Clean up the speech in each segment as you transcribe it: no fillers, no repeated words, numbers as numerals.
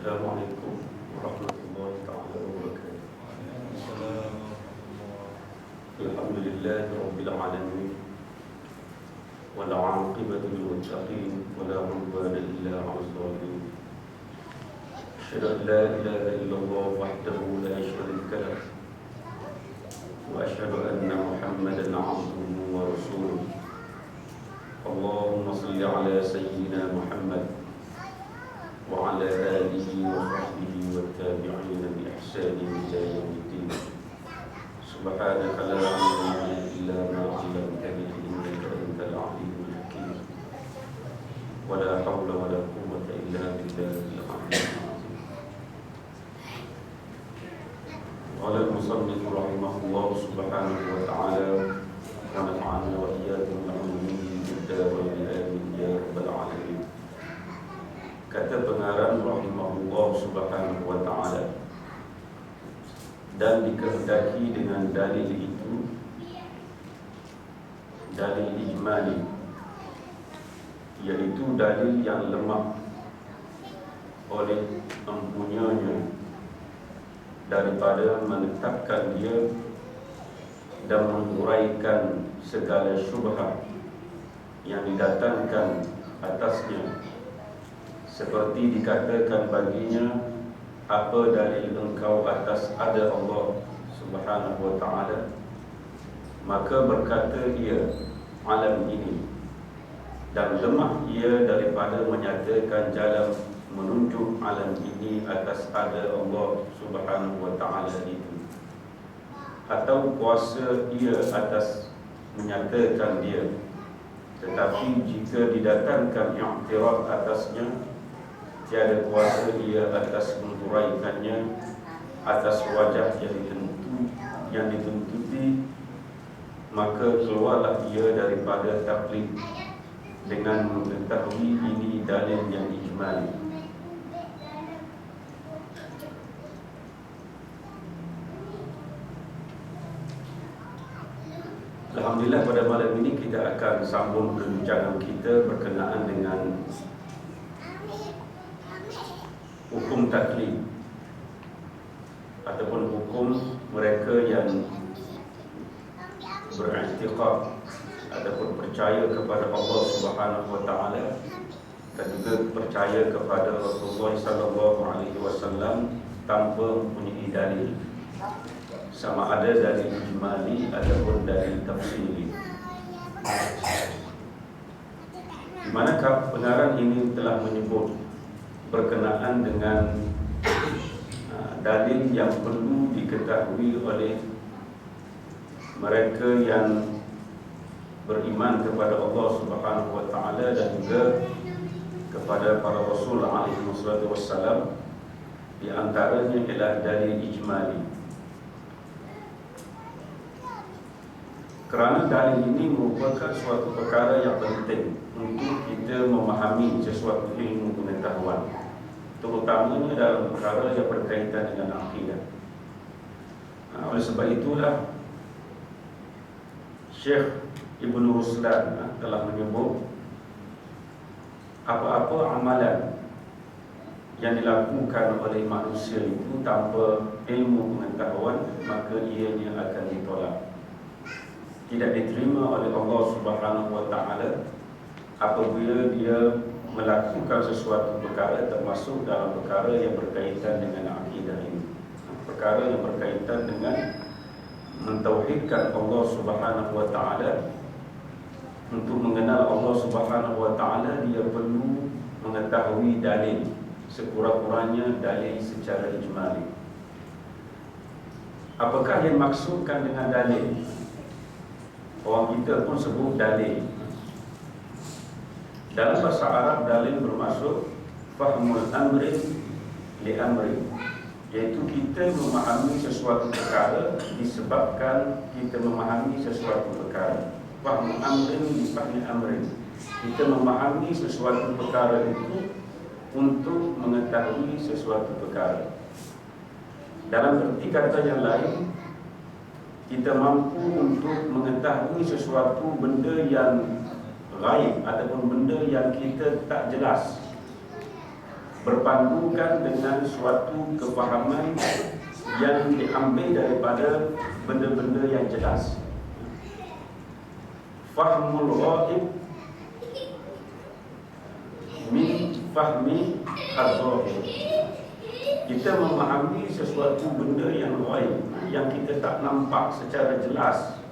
Assalamualaikum warahmatullahi taala wabarakatuh. Alhamdulillahi rabbil alamin. Wal 'aqibatu lil muttaqin wa la 'udwana illa 'alal zalimin. Asyhadu an la ilaha illallah wahdahu la syarika lah wa asyhadu anna Muhammadan 'abduhu wa rasuluh. Allahumma shalli 'ala sayyidina Muhammad wa 'ala alihi wa sahbihi wa tabi'in bi ihsanin ila yaumiddin. Subhanaka la ilma lana illa ma 'allamtana innaka antal 'alimul hakim. Wa la hawla wa la quwwata illa billahil 'aliyyil 'azim. Qala al-musannif rahimahullah subhanahu wa ta'ala wa nafa'ana wa iyyakum bi 'ulumihi fid-darain amin ya rabbal 'alamin. Kata pengarang rahimahullah subhanahu wa ta'ala, dan dikehendaki dengan dalil itu, dalil ijmali, yaitu dalil yang lemah oleh empunyanya daripada menetapkan dia dan menguraikan segala syubhat yang didatangkan atasnya, seperti dikatakan baginya, apa dalil engkau atas ada Allah subhanahu wa ta'ala? Maka berkata ia, alam ini, dan lemah ia daripada menyatakan jalan menunjuk alam ini atas ada Allah subhanahu wa ta'ala itu, atau kuasa ia atas menyatakan dia. Tetapi jika didatangkan i'tiraf atasnya, tiada kuasa ia atas menguraikannya atas wajah yang dituntuti, maka keluarlah ia daripada taklid dengan mengetahui ini dalil yang ijmali. Alhamdulillah, pada malam ini kita akan sambung perbincangan kita berkenaan dengan hukum taklid ataupun hukum mereka yang beriktikad ataupun percaya kepada Allah Subhanahu wa taala dan juga percaya kepada Rasulullah sallallahu alaihi wasallam tanpa mempunyai dalil, sama ada dalil ijmali ataupun dalil tafsiri. Di manakah pengarang ini telah menyebut berkenaan dengan dalil yang perlu diketahui oleh mereka yang beriman kepada Allah Subhanahu wa taala dan juga kepada para rasul alaihi wassalam. Di antaranya ialah dalil ijmali. Kerana dalil ini merupakan suatu perkara yang penting untuk kita memahami sesuatu ilmu pengetahuan, terutamanya dalam perkara yang berkaitan dengan akidah. Oleh sebab itulah Syekh Ibn Ruslan telah menyebut apa-apa amalan yang dilakukan oleh manusia itu tanpa ilmu pengetahuan, maka ianya akan ditolak, tidak diterima oleh Allah Subhanahu wa taala apabila dia melakukan sesuatu perkara, termasuk dalam perkara yang berkaitan dengan akidah ini, perkara yang berkaitan dengan mentauhidkan Allah Subhanahu wa taala. Untuk mengenal Allah Subhanahu wa taala, dia perlu mengetahui dalil, sekurang-kurangnya dalil secara ijmali. Apakah yang maksudkan dengan dalil? Orang kita pun sebut dalil. Dalam bahasa Arab, dalil bermaksud fahmul amri li amri, iaitu kita memahami sesuatu perkara disebabkan kita memahami sesuatu perkara. Fahmul amri li fahmi amri, kita memahami sesuatu perkara itu untuk mengetahui sesuatu perkara. Dalam erti kata yang lain, kita mampu untuk mengetahui sesuatu benda yang gaib ataupun benda yang kita tak jelas. berpandukan dengan suatu kefahaman yang diambil daripada benda-benda yang jelas. Fahmul ghaib min fahmi az-zahir. Kita memahami sesuatu benda yang ghaib, yang kita tak nampak secara jelas,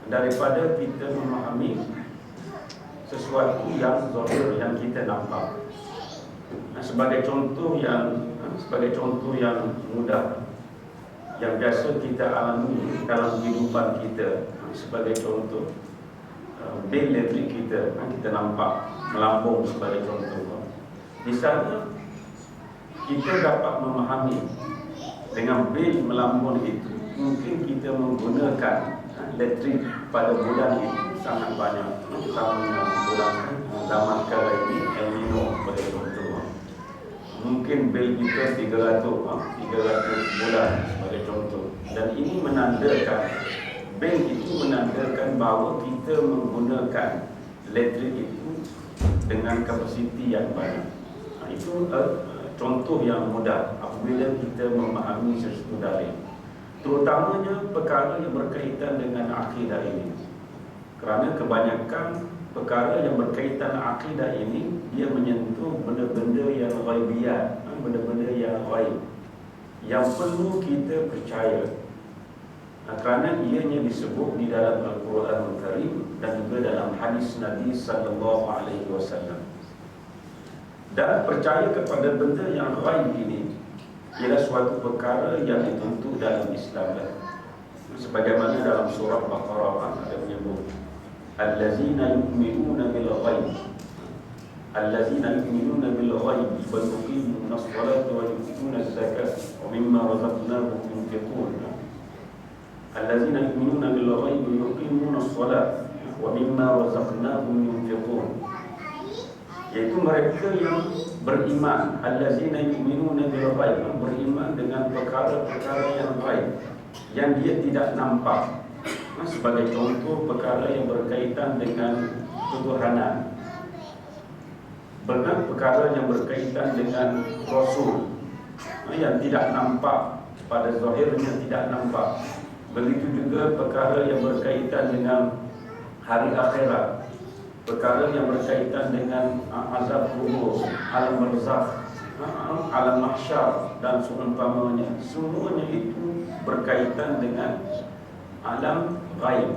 daripada kita memahami sesuatu yang zahir, yang kita nampak. Sebagai contoh yang mudah, yang biasa kita alami dalam kehidupan kita, sebagai contoh bil elektrik kita nampak melambung, sebagai contoh. Di sana kita dapat memahami dengan bil melambung itu, mungkin kita menggunakan elektrik pada bulan itu sangat banyak, terutamanya bulan zaman sekarang ini, El Nino sebagai contoh. Mungkin bil kita 300 bulan sebagai contoh. Dan ini menandakan, bil itu menandakan bahawa kita menggunakan elektrik itu dengan kapasiti yang banyak. Itu contoh yang mudah apabila kita memahami sesuatu dalil, terutamanya perkara yang berkaitan dengan akidah ini. Kerana kebanyakan perkara yang berkaitan akidah ini, dia menyentuh benda-benda yang ghaibiyat, benda-benda yang ghaib, yang perlu kita percaya. Kerana ianya disebut di dalam Al-Quran Al-Karim dan juga dalam hadis Nabi SAW. Dan percaya kepada benda yang ghaib ini ialah suatu perkara yang dituntut dalam Islam. Sebagaimana dalam surah Baqarah ada menyebut allazina yu'minuna bil ghaib, allazina yu'minuna bil ghaib wa yuqimuna as-salata wa yu'tuna az-zakata wa mimma razaqnahum yunfiqun. Allazina yu'minuna bil ghaib wa yuqimuna as-salata wa mimma razaqnahum yunfiqun. Iaitu mereka yang beriman, allazina yu'minuna bil ghaib, beriman dengan perkara-perkara yang ghaib, yang dia tidak nampak. Sebagai contoh, perkara yang berkaitan dengan ketuhanan, perkara yang berkaitan dengan Rasul, yang tidak nampak, pada zahirnya tidak nampak. Begitu juga perkara yang berkaitan dengan hari akhirat, perkara yang berkaitan dengan azab kubur, alam barzakh, alam mahsyar dan seumpamanya. Semuanya itu berkaitan dengan alam ghaib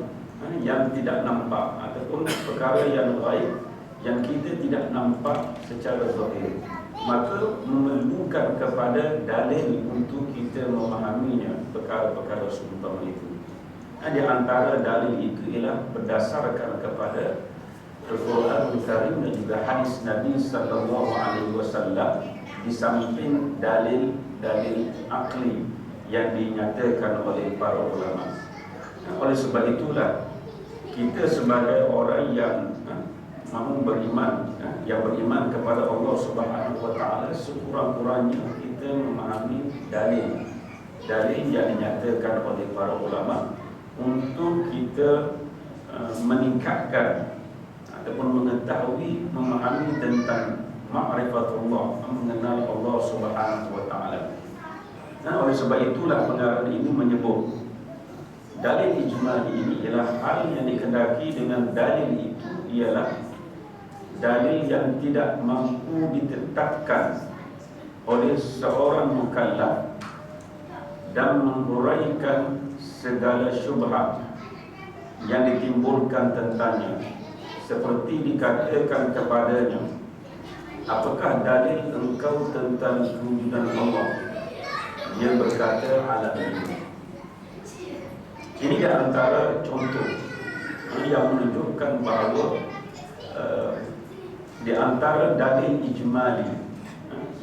yang tidak nampak, ataupun perkara yang ghaib yang kita tidak nampak secara zahir. Maka memerlukan kepada dalil untuk kita memahaminya, perkara-perkara seumpama itu. Di antara dalil itu ialah berdasarkan kepada Al-Quran Al-Karim dan juga hadis Nabi SAW, di samping dalil-dalil akli yang dinyatakan oleh para ulama. Oleh sebab itulah kita sebagai orang yang mahu beriman, yang beriman kepada Allah Subhanahu Wa Taala, sekurang-kurangnya kita memahami dalil yang dinyatakan oleh para ulama untuk kita meningkatkan ataupun mengetahui, memahami tentang ma'rifatullah, mengenal Allah Subhanahu Wa Taala. Oleh sebab itulah pengarang ini menyebut dalil ijmali ini ialah hal yang dikendaki. Dengan dalil itu ialah dalil yang tidak mampu ditetapkan oleh seorang mukallaf dan menguraikan segala syubhat yang ditimbulkan tentangnya, seperti dikatakan kepadanya, apakah dalil engkau tentang kewujudan Allah? Dia berkata, ala ini. Ini di antara contoh yang menunjukkan bahawa di antara dalil ijmali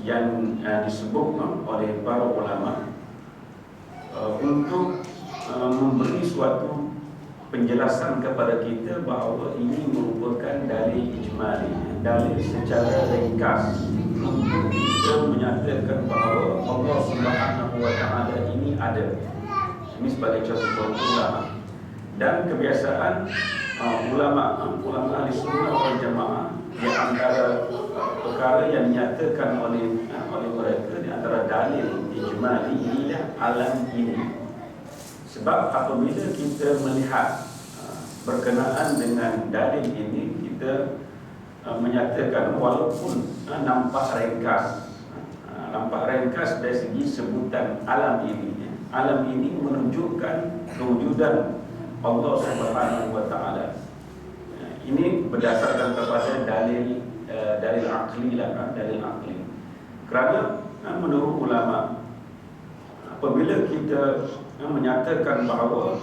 yang disebut oleh para ulama untuk memberi suatu penjelasan kepada kita bahawa ini merupakan dalil ijmali, dalil secara ringkas untuk kita menyatakan bahawa Allah Subhanahu Wa Taala ini ada. Ini sebagai contoh ulama. Dan kebiasaan ulama ahli sunnah wal jamaah di antara perkara yang dinyatakan oleh mereka, di antara dalil ijmali ialah alam ini. Sebab apabila kita melihat berkenaan dengan dalil ini, kita menyatakan walaupun nampak ringkas dari segi sebutan alam ini menunjukkan kewujudan Allah Subhanahu wa taala. Ini berdasarkan kepada dalil akli dalil akli. Kerana menurut ulama, apabila kita menyatakan bahawa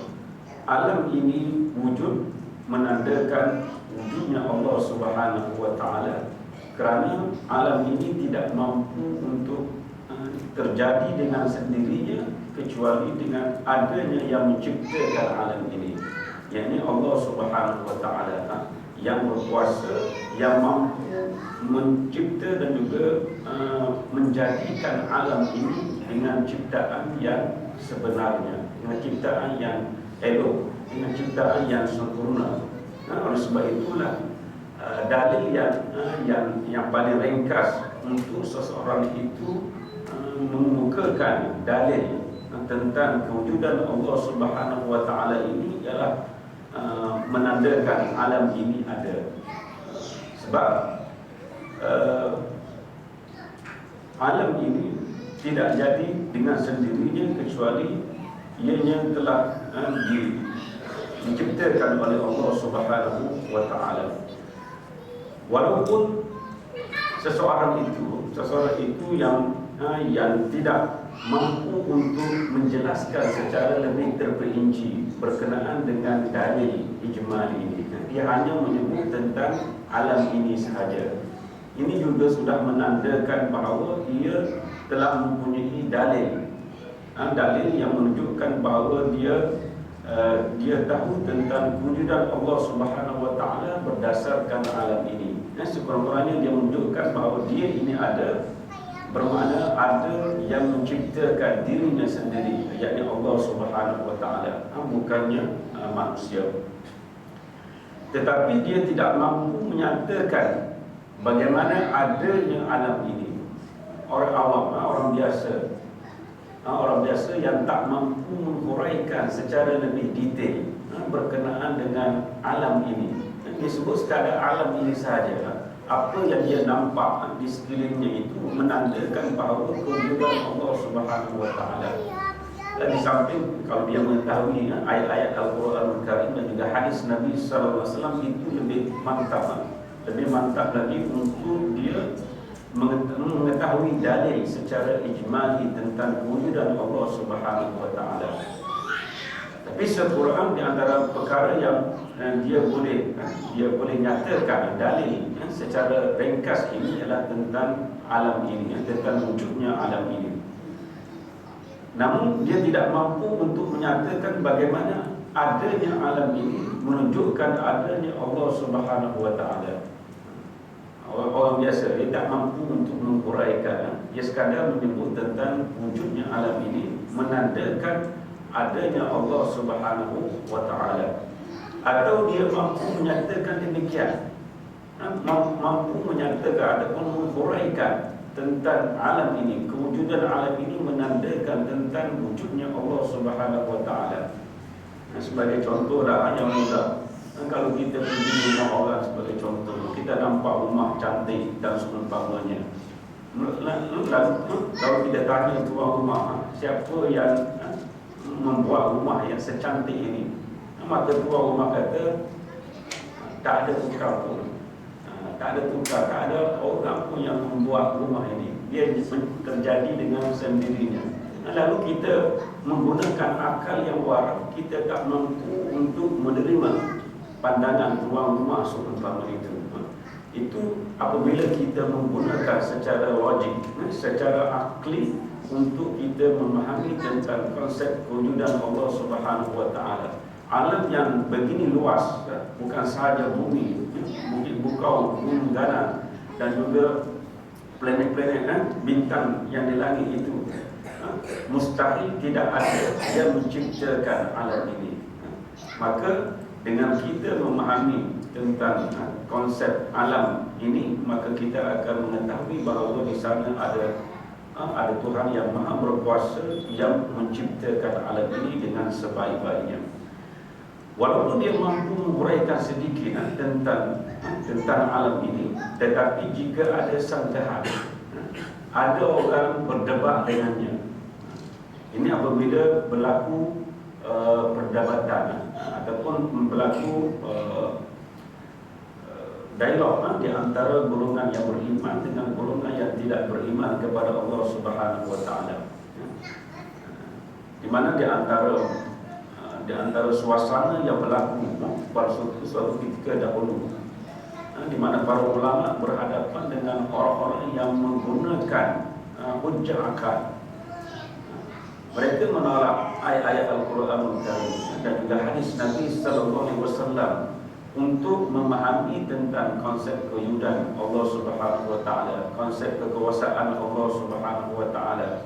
alam ini wujud, menandakan wujudnya Allah Subhanahu wa taala, kerana alam ini tidak mampu untuk terjadi dengan sendirinya kecuali dengan adanya yang menciptakan alam ini, yakni Allah Subhanahu wa taala yang berkuasa, yang mampu mencipta dan juga menjadikan alam ini dengan ciptaan yang sebenarnya, dengan ciptaan yang elok, dengan ciptaan yang sempurna. Oleh sebab itulah dalil yang paling ringkas untuk seseorang itu mengemukakan dalil tentang kewujudan Allah Subhanahu wa taala ini ialah menandakan alam ini ada. Sebab alam ini tidak jadi dengan sendirinya kecuali ianya telah diciptakan oleh Allah Subhanahu wa taala. Walaupun seseorang itu yang tidak mampu untuk menjelaskan secara lebih terperinci berkenaan dengan dalil ijmali ini, dia hanya menyebut tentang alam ini sahaja. Ini juga sudah menandakan bahawa dia telah mempunyai dalil yang menunjukkan bahawa dia tahu tentang kewujudan Allah Subhanahu wa taala berdasarkan alam ini. Sekurang-kurangnya dia menunjukkan bahawa dia ini ada, bermakna ada yang menciptakan dirinya sendiri, yakni Allah Subhanahu wa taala, bukannya manusia. Tetapi dia tidak mampu menyatakan bagaimana adanya alam ini. Orang awam, orang biasa yang tak mampu menghuraikan secara lebih detail berkenaan dengan alam ini. Disebut sekadar alam ini sahaja. Apa yang dia nampak di sekelilingnya itu menandakan bahawa kewujudan Allah Subhanahu wa taala. Dan di samping kalau dia mengetahui ayat-ayat Al-Quranul Karim dan juga hadis Nabi sallallahu alaihi wasallam, itu lebih mantap lagi untuk dia mengetahui dalil secara ijmali tentang kewujudan Allah Subhanahu wa taala. Tapi sekurang di antara perkara yang dia boleh nyatakan dalil secara ringkas ini ialah tentang alam ini, tentang wujudnya alam ini. Namun dia tidak mampu untuk menyatakan bagaimana adanya alam ini menunjukkan adanya Allah Subhanahu wa taala. Orang biasa dia tak mampu untuk menguraikan, dia sekadar menyebut tentang wujudnya alam ini menandakan adanya Allah Subhanahu wa taala. Atau dia mampu menyatakan demikian, mampu menyatakan ataupun menguraikan tentang alam ini, kewujudan alam ini menandakan tentang wujudnya Allah Subhanahu wa taala. Sebagai contoh yang mudah, kalau kita pergi rumah orang sebagai contoh, kita nampak rumah cantik dan seumpamanya. Kalau kita tanya tuan rumah, siapa yang membuat rumah yang secantik ini, maka tuan rumah kata tak ada tukar pun, tak ada orang pun yang membuat rumah ini, dia terjadi dengan sendirinya. Lalu kita menggunakan akal yang waras, kita tak mampu untuk menerima pandangan tuan rumah seumpama itu. Itu apabila kita menggunakan secara logik, secara akli untuk kita memahami tentang konsep kewujudan Allah Subhanahu wa taala. Alam yang begini luas, bukan sahaja bumi, bukit bukau, gunung ganan dan juga planet-planet, bintang yang di langit itu, mustahil tidak ada yang menciptakan alam ini. Maka dengan kita memahami tentang konsep alam ini, maka kita akan mengetahui bahawa di sana ada Tuhan yang maha berkuasa yang menciptakan alam ini dengan sebaik-baiknya. Walaupun dia mampu menguraikan sedikit tentang alam ini, tetapi jika ada sanggahan, ada orang berdebat dengannya. Ini apabila berlaku perdebatan ataupun berlaku dialog di antara golongan yang beriman dengan golongan yang tidak beriman kepada Allah Subhanahu wa taala. Di mana di antara suasana yang berlaku pada suatu ketika dahulu, di mana para ulama berhadapan dengan orang-orang yang menggunakan hujjah akal. Mereka menolak ayat-ayat Al-Quran dan juga hadis Nabi sallallahu alaihi wasallam untuk memahami tentang konsep kewujudan Allah Subhanahu wa taala, konsep kekuasaan Allah Subhanahu wa taala.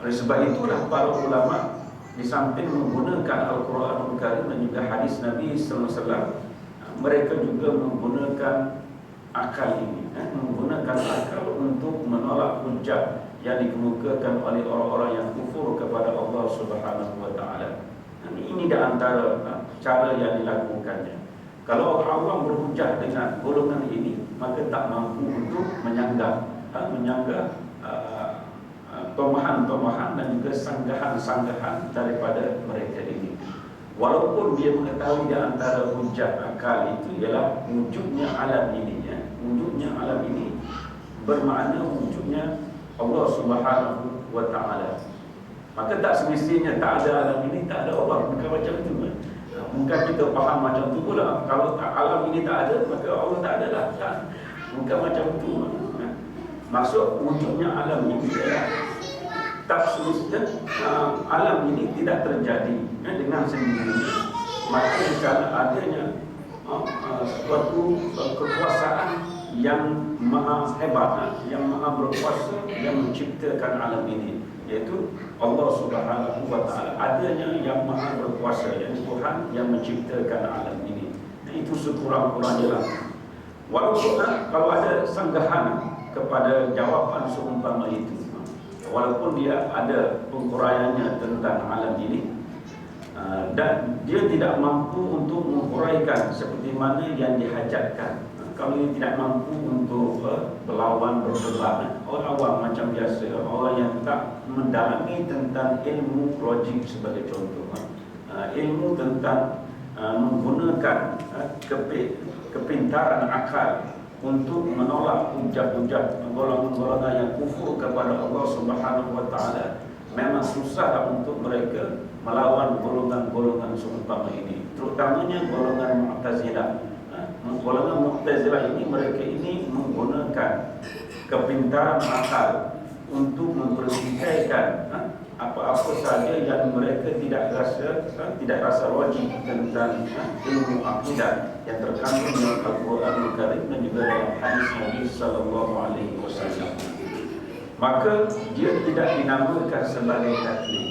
Oleh sebab itulah para ulama di samping menggunakan Al-Quranul Karim dan juga hadis Nabi sallallahu alaihi wasallam, mereka juga menggunakan akal ini, menggunakan akal untuk menolak hujah yang dikemukakan oleh orang-orang yang kufur kepada Allah Subhanahu wa taala. Ini di antara cara yang dilakukannya. Kalau orang berhujah dengan golongan ini, maka tak mampu untuk menyanggah tomahan-tomahan dan juga sanggahan-sanggahan daripada mereka ini. Walaupun dia mengetahui di antara hujah akal itu ialah wujudnya alam ini, wujudnya alam ini bermakna wujudnya Allah Subhanahu wa taala. Maka tak semestinya tak ada alam ini, tak ada Allah. Bukan macam itu. Bukan kita faham macam itu pula. Kalau alam ini tak ada, maka Allah tak ada lah. Bukan macam itu. Maksud wujudnya alam ini ialah tak semestinya alam ini tidak terjadi dengan sendirinya. Maka di sana adanya suatu kekuasaan yang maha hebat, yang maha berkuasa, yang menciptakan alam ini, yaitu Allah Subhanahu wa taala. Adanya yang maha berkuasa, yang Tuhan yang menciptakan alam ini. Itu sekurang-kurangnya lah. Walaupun kalau ada sanggahan kepada jawapan seumpama itu, walaupun dia ada penguraiannya tentang alam ini, dan dia tidak mampu untuk menguraikan seperti mana yang dihajatkan. Kalau dia tidak mampu untuk berlawan, berdebat, orang awam macam biasa, orang yang tak mendalami tentang ilmu logik sebagai contoh, ilmu tentang menggunakan kepintaran akal untuk menolak hujah-hujah golongan-golongan yang kufur kepada Allah Subhanahu wa taala, memang susah untuk mereka melawan golongan-golongan seumpama ini, terutamanya golongan Mu'tazilah. Golongan Mu'tazilah ini, mereka ini menggunakan kepintaran akal untuk mempertikaikan apa-apa saja yang mereka tidak rasa logik tentang ilmu akidah yang terkandung dalam Al-Quranul Karim dan juga dalam hadis Nabi sallallahu alaihi wasallam. Maka dia tidak dinamakan sebagai taklid,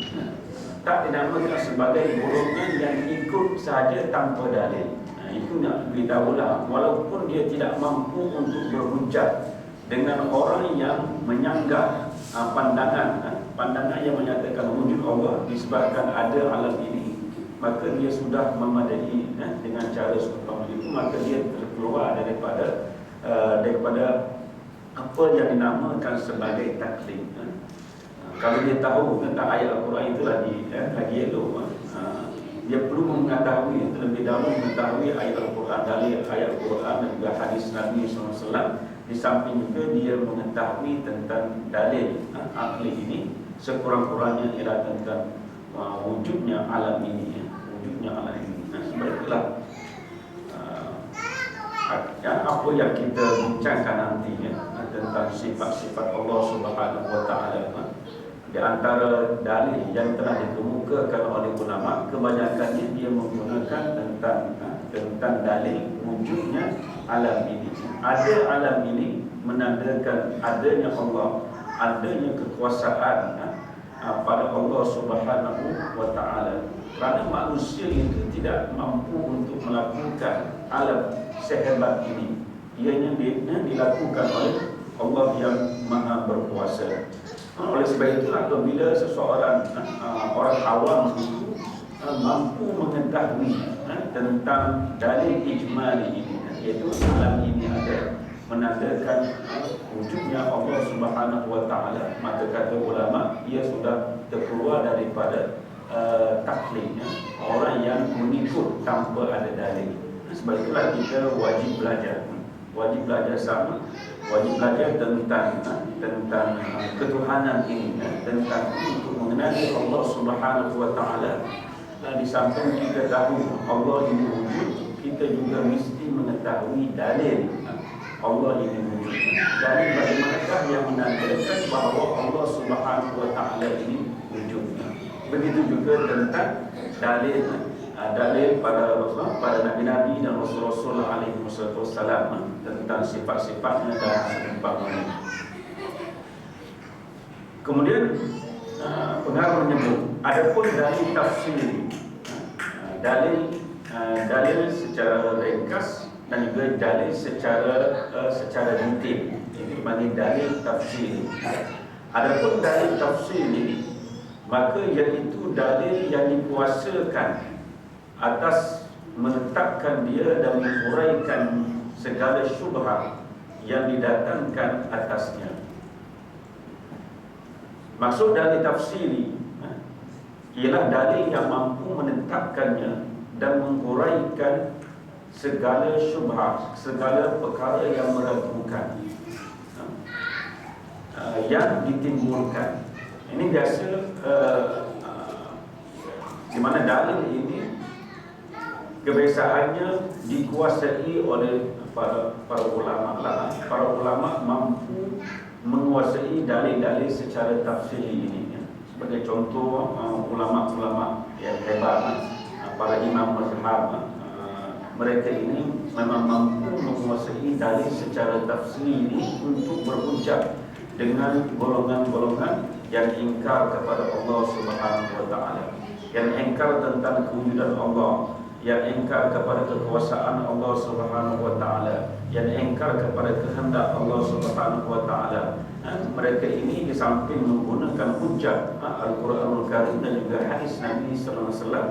tak dinamakan sebagai golongan yang ikut saja tanpa dalil. Itu nak beritahulah, walaupun dia tidak mampu untuk berhujah dengan orang yang menyanggah pandangan yang menyatakan wujud Allah disebabkan ada alam ini, maka dia sudah memadai dengan cara seperti itu, maka dia terkeluar daripada apa yang dinamakan sebagai taklid. Kalau dia tahu tentang ayat Al-Quran itu lagi elok. Dia perlu mengetahui terlebih dahulu, mengetahui ayat Al-Quran, dalil ayat Al-Quran dan juga hadis Nabi SAW. Di samping juga dia mengetahui tentang dalil akli ini, sekurang-kurangnya ialah tentang wujudnya alam ini, wujudnya alam ini. Sebab itulah apa yang kita bincangkan nantinya tentang sifat-sifat Allah Subhanahu wa taala. Di antara dalil yang telah dikemukakan oleh ulama, kebanyakannya dia menggunakan tentang dalil wujudnya alam ini. Ada alam ini menandakan adanya Allah, adanya kekuasaan pada Allah Subhanahu wa Ta'ala. Kerana manusia itu tidak mampu untuk melakukan alam sehebat ini. Ianya dilakukan oleh Allah yang Maha Berkuasa. Oleh sebab itu apabila seseorang orang awam itu mampu mengetahui tentang dalil ijmali ini, iaitu alam ini ada menandakan wujudnya Allah Subhanahu wa Ta'ala, maka kata ulama ia sudah terkeluar daripada taklidnya orang yang mengikut tanpa ada dalil. Sebab itulah kita wajib belajar sama, wajib belajar tentang ketuhanan ini, tentang untuk mengenali Allah Subhanahu wa Ta'ala. Di samping kita tahu Allah ini wujud, kita juga mesti mengetahui dalil Allah ini wujud. Dalil bagaimanakah yang menandakan bahawa Allah Subhanahu wa Ta'ala ini wujud. Begitu juga tentang dalil pada nabi-nabi dan rasul-rasul alaihi wassalam tentang sifat-sifatnya dan seumpamanya. Kemudian pengarang menyebut adapun dalil tafsir, dalil secara ringkas dan juga dalil secara detail. Ini dipanggil dalil tafsir. Adapun dalil tafsir ini, maka iaitu dalil yang dikuasakan atas menetapkan dia dan menghuraikan segala syubhat yang didatangkan atasnya. Maksud dalil tafsiri ialah dalil yang mampu menetapkannya dan menghuraikan segala syubhat, segala perkara yang meragukan yang ditimbulkan. Ini biasa di mana dalil ini kebiasaannya dikuasai oleh para ulama. Para ulama mampu menguasai dalil-dalil secara tafsiri ini. Sebagai contoh, ulama-ulama yang hebat, para imam mazhab, mereka ini memang mampu menguasai dalil secara tafsiri ini untuk berhujjah dengan golongan-golongan yang ingkar kepada Allah Subhanahu wa Ta'ala, yang ingkar tentang kewujudan Allah, yang ingkar kepada kekuasaan Allah Subhanahu wa Ta'ala, yang ingkar kepada kehendak Allah Subhanahu wa Ta'ala. Mereka ini di samping menggunakan hujjah Al-Quranul Karim dan juga hadis Nabi sallallahu alaihi wasallam,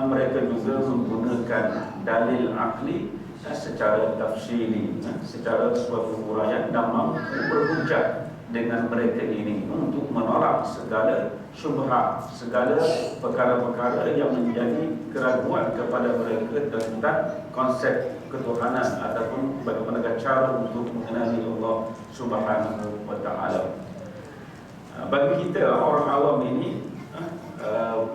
mereka juga menggunakan dalil akli secara tafsiri, secara suatu huraian, dan mampu berhujjah dengan mereka ini untuk menolak segala syubhat, segala perkara-perkara yang menjadi keraguan kepada mereka tentang konsep ketuhanan ataupun bagaimana cara untuk mengenali Allah Subhanahu wa Ta'ala. Bagi kita orang awam ini,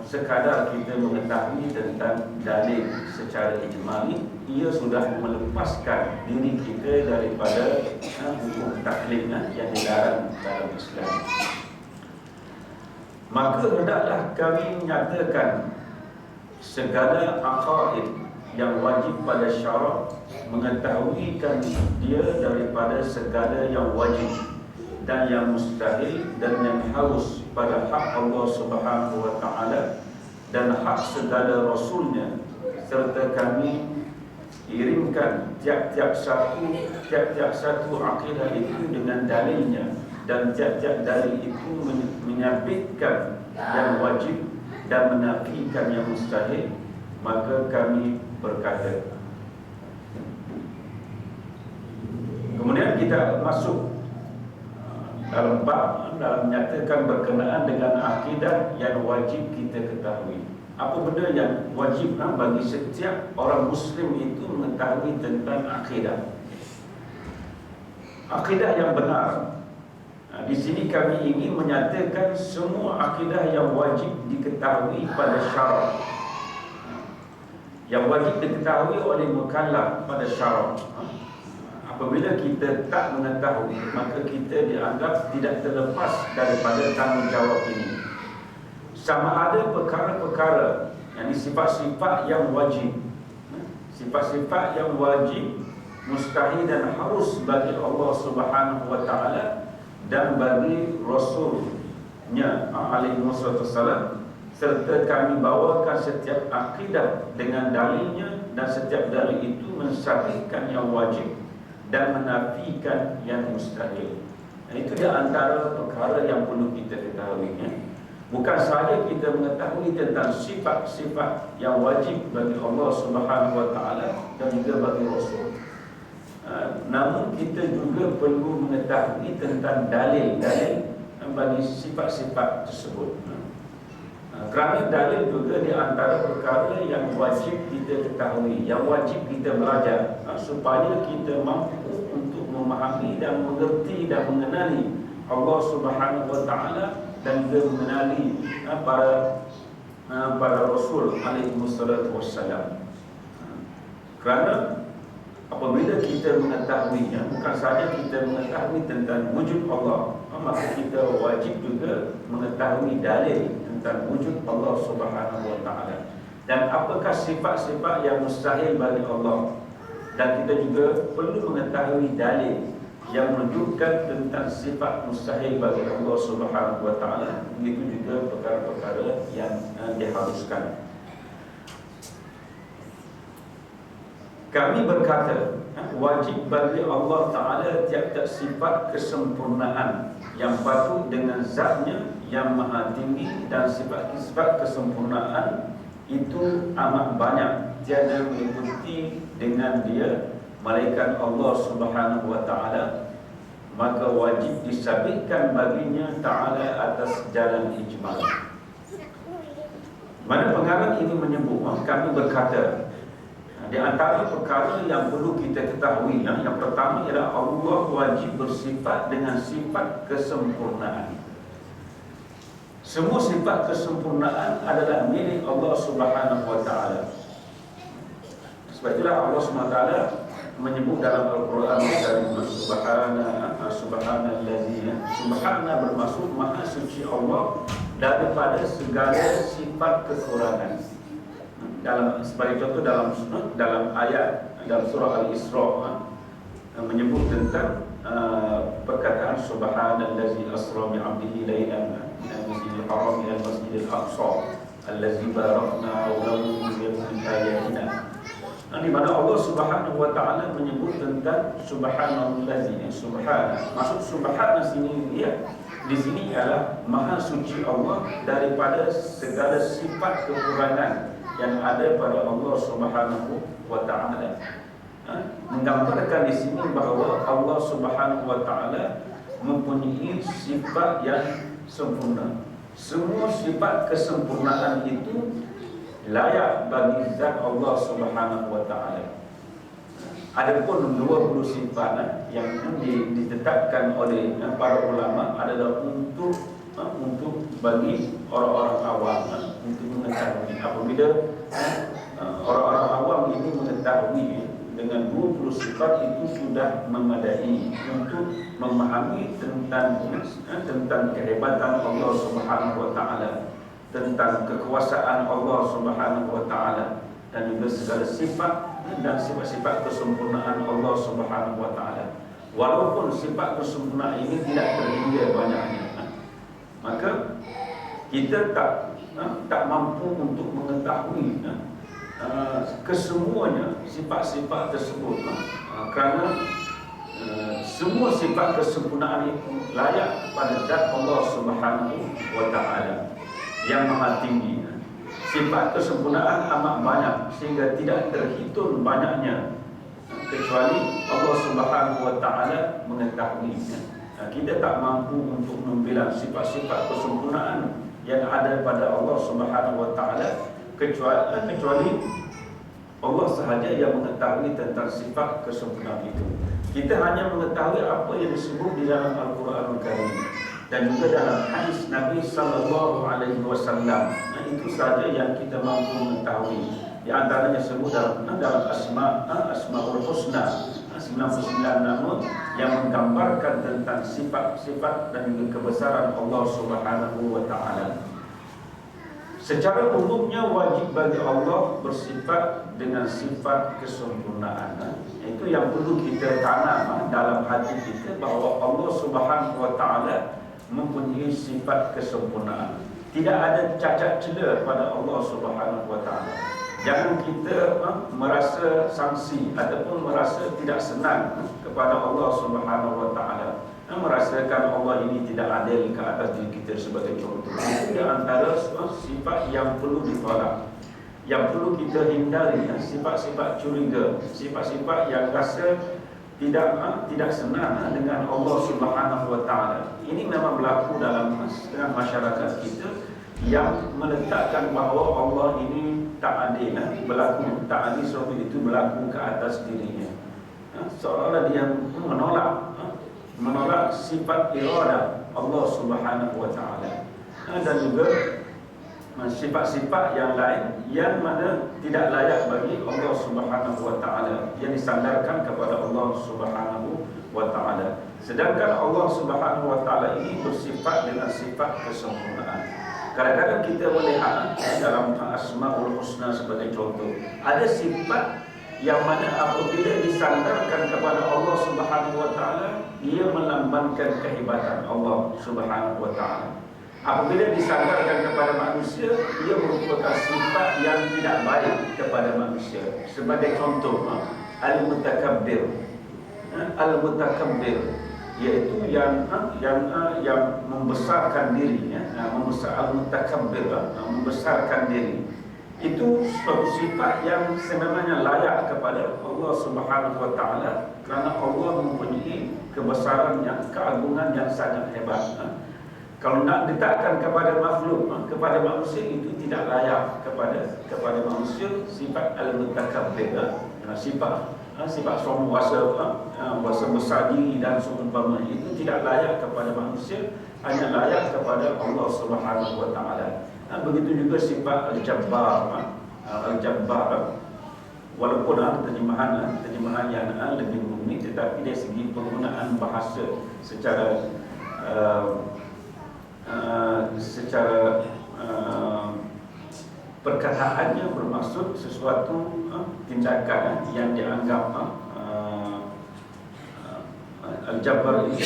sekadar kita mengetahui tentang dalil secara ijmali, ia sudah melepaskan diri kita daripada hukum taklid yang dilarang dalam Islam. Maka hendaklah kami menyatakan segala aqaid yang wajib pada syarak, mengetahuikan dia daripada segala yang wajib dan yang mustahil dan yang harus pada hak Allah Subhanahu wa Ta'ala dan hak segala Rasulnya, serta kami iringkan tiap-tiap satu akidah itu dengan dalilnya, dan tiap-tiap dalil itu menyabitkan yang wajib dan menafikan yang mustahil. Maka kami berkata, kemudian kita masuk dalam bab dalam menyatakan berkenaan dengan akidah yang wajib kita ketahui. Apa benda yang wajib bagi setiap orang Muslim itu mengetahui tentang akidah? Akidah yang benar. Di sini kami ingin menyatakan semua akidah yang wajib diketahui pada syarak, yang wajib diketahui oleh mukallaf pada syarak. Apabila kita tak mengetahui, maka kita dianggap tidak terlepas daripada tanggungjawab ini. Sama ada perkara-perkara yang sifat-sifat yang wajib, sifat-sifat yang wajib, mustahil dan harus bagi Allah Subhanahu wa Ta'ala dan bagi Rasul Nabi-Nya alaihi wassalam, serta kami bawakan setiap akidah dengan dalilnya, dan setiap dalil itu mensahihkan yang wajib dan menafikan yang mustahil. Itu di antara perkara yang perlu kita ketahui. Bukan sahaja kita mengetahui tentang sifat-sifat yang wajib bagi Allah Subhanahu Wa Taala dan juga bagi Rasul, namun kita juga perlu mengetahui tentang dalil-dalil bagi sifat-sifat tersebut. Kerana dalil juga di antara perkara yang wajib kita ketahui, yang wajib kita belajar, supaya kita mampu untuk memahami dan mengerti dan mengenali Allah Subhanahu Wa Taala dan juga mengenali para Rasul alaihi wassalam. Kerana apabila kita mengetahuinya, bukan sahaja kita mengetahui tentang wujud Allah, maka kita wajib juga mengetahui dalil tentang wujud Allah Subhanahu Wa Taala dan apakah sifat-sifat yang mustahil bagi Allah. Dan kita juga perlu mengetahui dalil yang menunjukkan tentang sifat mustahil bagi Allah Subhanahu Wa Taala. Begitu juga perkara-perkara yang diharuskan. Kami berkata, wajib bagi Allah Ta'ala tiap-tiap sifat kesempurnaan yang patut dengan zatnya yang maha tinggi, dan sifat-sifat kesempurnaan itu amat banyak, tiada meliputi dengan dia malaikat Allah Subhanahu Wa Ta'ala, maka wajib disabitkan baginya Ta'ala atas jalan ijmal. Mana pengarang ini menyebut, kami berkata, di antara perkara yang perlu kita ketahui, yang pertama ialah Allah wajib bersifat dengan sifat kesempurnaan. Semua sifat kesempurnaan adalah milik Allah Subhanahu Wa Taala. Sebab itulah Allah Subhanahu Wa Taala menyebut dalam Al-Quran Subhanallazi, subhana bermaksud maha suci Allah daripada segala sifat kekurangan. Sebagai contoh dalam ayat dalam surah Al-Isra menyebut tentang perkataan subhanallazi asra bi 'abdihi lailan minal masjidil haram ila masjidil aqsa allazi barakna hawlahu min ayatina. Di mana Allah Subhanahu Wa Taala menyebut tentang subhanallazi, maksud subhana sini di sini ialah maha suci Allah daripada segala sifat kekurangan yang ada pada Allah Subhanahu Wa Taala. Menggambarkan di sini bahawa Allah Subhanahu Wa Taala mempunyai sifat yang sempurna. Semua sifat kesempurnaan itu layak bagi zat Allah Subhanahu Wa Taala. Adapun 20 sifat yang ditetapkan oleh para ulama adalah untuk bagi orang-orang awam, untuk mengetahui. Apabila orang-orang awam ini mengetahui dengan 20 sifat itu sudah memadai untuk memahami tentang kehebatan Allah Subhanahu Wa Taala, tentang kekuasaan Allah Subhanahu Wa Taala, dan juga segala sifat dan sifat-sifat kesempurnaan Allah Subhanahu Wa Taala. Walaupun sifat kesempurnaan ini tidak terhingga banyaknya, maka kita tak mampu untuk mengetahui kesemuanya sifat-sifat tersebut, kerana semua sifat kesempurnaan itu layak pada zat Allah Subhanahu Wa Taala yang maha tinggi. Sifat kesempurnaan amat banyak sehingga tidak terhitung banyaknya, kecuali Allah Subhanahu Wa Taala mengetahuinya. Kita tak mampu untuk membilang sifat-sifat kesempurnaan yang ada pada Allah Subhanahu Wa Taala, kecuali Allah sahaja yang mengetahui tentang sifat kesempurnaan itu. Kita hanya mengetahui apa yang disebut di dalam Al-Quranul Karim dan juga dalam hadis Nabi sallallahu alaihi wasallam. Itu saja yang kita mampu mengetahui. Di antaranya sebut dalam Asmaul Husna, 99 nama yang menggambarkan tentang sifat-sifat dan juga kebesaran Allah Subhanahu Wa Taala. Secara umumnya wajib bagi Allah bersifat dengan sifat kesempurnaan. Itu yang perlu kita tanam dalam hati kita, bahawa Allah Subhanahu Wa Taala mempunyai sifat kesempurnaan. Tidak ada cacat celah pada Allah Subhanahu wa taala. Jangan kita merasa sangsi ataupun merasa tidak senang kepada Allah Subhanahu wa taala. Merasakan Allah ini tidak adil ke atas diri kita sebagai contoh. Itu di antara sifat yang perlu ditolak, yang perlu kita hindari. Sifat-sifat curiga, sifat-sifat yang rasa tidak senang dengan Allah Subhanahu wa taala. Ini memang berlaku dalam masyarakat kita yang meletakkan bahawa Allah ini tak adil, berlaku tak adil, sesuatu itu berlaku ke atas dirinya. Seolah-olah dia menolak sifat iradah Allah Subhanahu wa taala. Dan juga sifat-sifat yang lain yang mana tidak layak bagi Allah Subhanahu wa taala, yang disandarkan kepada Allah Subhanahu wa taala. Sedangkan Allah Subhanahu wa taala ini bersifat dengan sifat kesempurnaan. Kadang-kadang kita melihat dalam Asmaul Husna sebagai contoh, ada sifat yang mana apabila disandarkan kepada Allah Subhanahu wa taala, ia melambangkan kehebatan Allah Subhanahu wa taala. Apabila disandarkan kepada manusia, ia merupakan sifat yang tidak baik kepada manusia. Sebagai contoh, al-mutakabbir. Al-mutakabbir iaitu yang membesarkan dirinya, al-mutakabbir, membesarkan diri. Itu suatu sifat yang sememangnya layak kepada Allah Subhanahu wa taala, kerana Allah mempunyai kebesaran yang keagungan yang sangat hebat. Kalau nak letakkan kepada makhluk, kepada manusia, itu tidak layak kepada manusia. Sifat al-mutakabbir, sifat sombong, kuasa besar diri dan seumpama itu tidak layak kepada manusia, hanya layak kepada Allah Subhanahu wa taala. Begitu juga sifat al-jabbar. Al-jabbar, walaupun terjemahan yang lebih murni, tetapi dari segi penggunaan bahasa secara perkataannya bermaksud sesuatu tindakan yang dianggap al-jabbar ini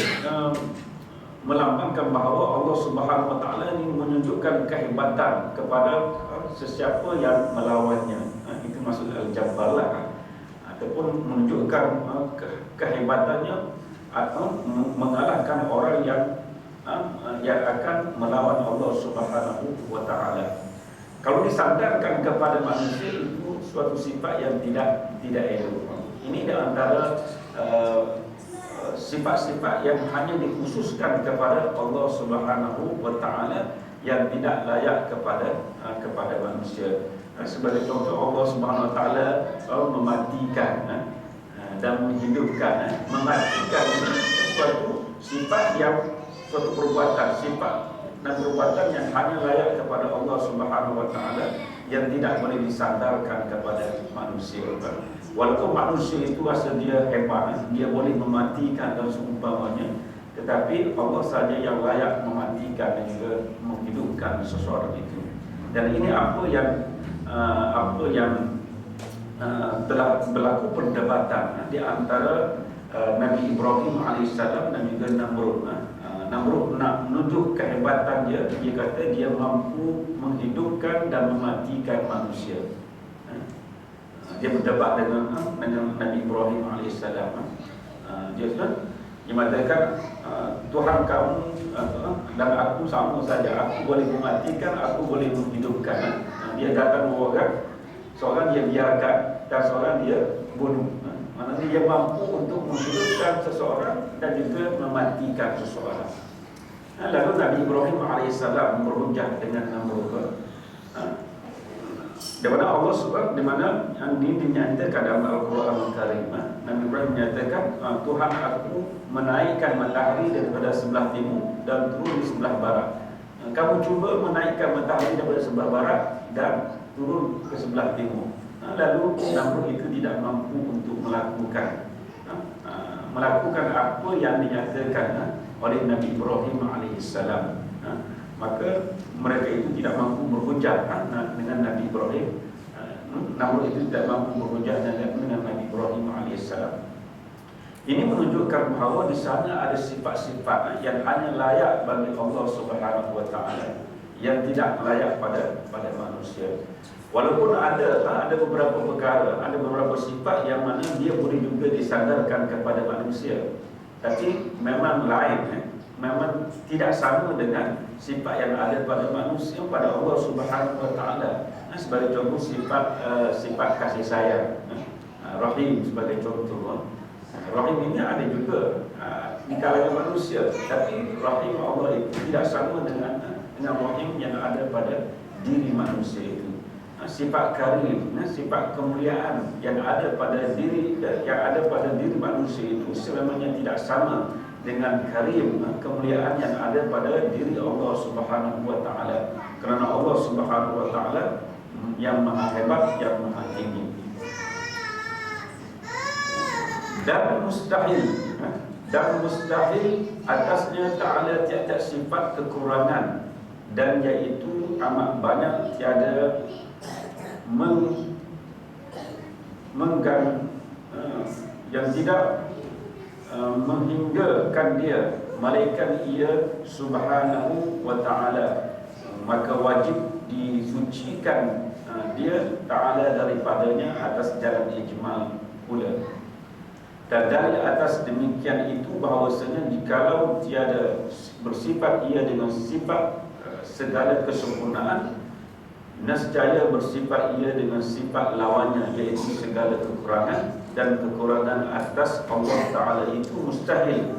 melambangkan bahawa Allah Subhanahu wa taala ini menunjukkan kehebatan kepada sesiapa yang melawannya. Itu maksud al-jabbar lah, ataupun menunjukkan kehebatannya atau mengalahkan orang yang akan melawan Allah Subhanahu wa taala. Kalau disandarkan kepada manusia, itu suatu sifat yang tidak elok. Ini di antara sifat-sifat yang hanya dikhususkan kepada Allah Subhanahu wa taala, yang tidak layak kepada manusia. Sebagai contoh, Allah Subhanahu wa taala mematikan dan menghidupkan. Mematikan suatu sifat yang suatu perbuatan, sifat dan perbuatan yang hanya layak kepada Allah Subhanahu wa taala, yang tidak boleh disandarkan kepada manusia. Walaupun manusia itu asal dia hebat, dia boleh mematikan dan seumpamanya, tetapi Allah saja yang layak mematikan dan juga menghidupkan seseorang itu. Dan ini apa yang telah berlaku perdebatan di antara Nabi Ibrahim alaihissalam dan juga Namrud. Namrud nak menunjuk kehebatan dia kata dia mampu menghidupkan dan mematikan manusia. Dia berdebat dengan Nabi Ibrahim alaihissalam. Dia mengatakan Tuhan kamu dan aku sama saja, aku boleh mematikan, aku boleh menghidupkan. Dia datang orang, seorang dia biarkan dan seorang dia bunuh. Maknanya dia mampu untuk menghidupkan seseorang dan juga mematikan seseorang. Lalu Nabi Ibrahim alaihissalam berhujah dengan Namrud. Di mana Allah Subhanahu, di mana ini dinyatakan dalam Al-Quran Al-Karim, Nabi Ibrahim menyatakan, Tuhan aku menaikkan matahari daripada sebelah timur dan turun di sebelah barat. Kamu cuba menaikkan matahari daripada sebelah barat dan turun ke sebelah timur. Lalu Namrud itu tidak mampu untuk melakukan apa yang dinyatakan oleh Nabi Ibrahim alaihissalam. Maka mereka itu tidak mampu berhujah dengan Nabi Ibrahim. Namrud itu tidak mampu berhujah dengan Nabi Ibrahim alaihissalam. Ini menunjukkan bahawa di sana ada sifat-sifat yang hanya layak bagi Allah Subhanahu wa taala, yang tidak layak pada manusia. Walaupun ada beberapa perkara, ada beberapa sifat yang mana dia boleh juga disandarkan kepada manusia, tapi memang lain, memang tidak sama dengan sifat yang ada pada manusia, pada Allah Subhanahu wa taala. Sebagai contoh sifat kasih sayang, Rahim sebagai contoh. Rahim ini ada juga di kalangan manusia, tapi Rahim Allah itu tidak sama dengan Rahim yang ada pada diri manusia itu. Sifat karim, sifat kemuliaan yang ada pada diri manusia itu sebenarnya tidak sama dengan karim, kemuliaan yang ada pada diri Allah Subhanahu wa taala. Kerana Allah Subhanahu wa taala yang maha hebat, yang maha tinggi. Dan mustahil atasnya ta'ala tiada sifat kekurangan, dan iaitu amat banyak tiada yang tidak menghinggakan dia, malaikat ia Subhanahu wa ta'ala, maka wajib disucikan dia ta'ala daripadanya atas jalan ijmal pula. Dan dari atas demikian itu bahawasanya jikalau tiada bersifat ia dengan sifat segala kesempurnaan, nescaya bersifat ia dengan sifat lawannya, iaitu segala kekurangan, dan kekurangan atas Allah Ta'ala itu mustahil.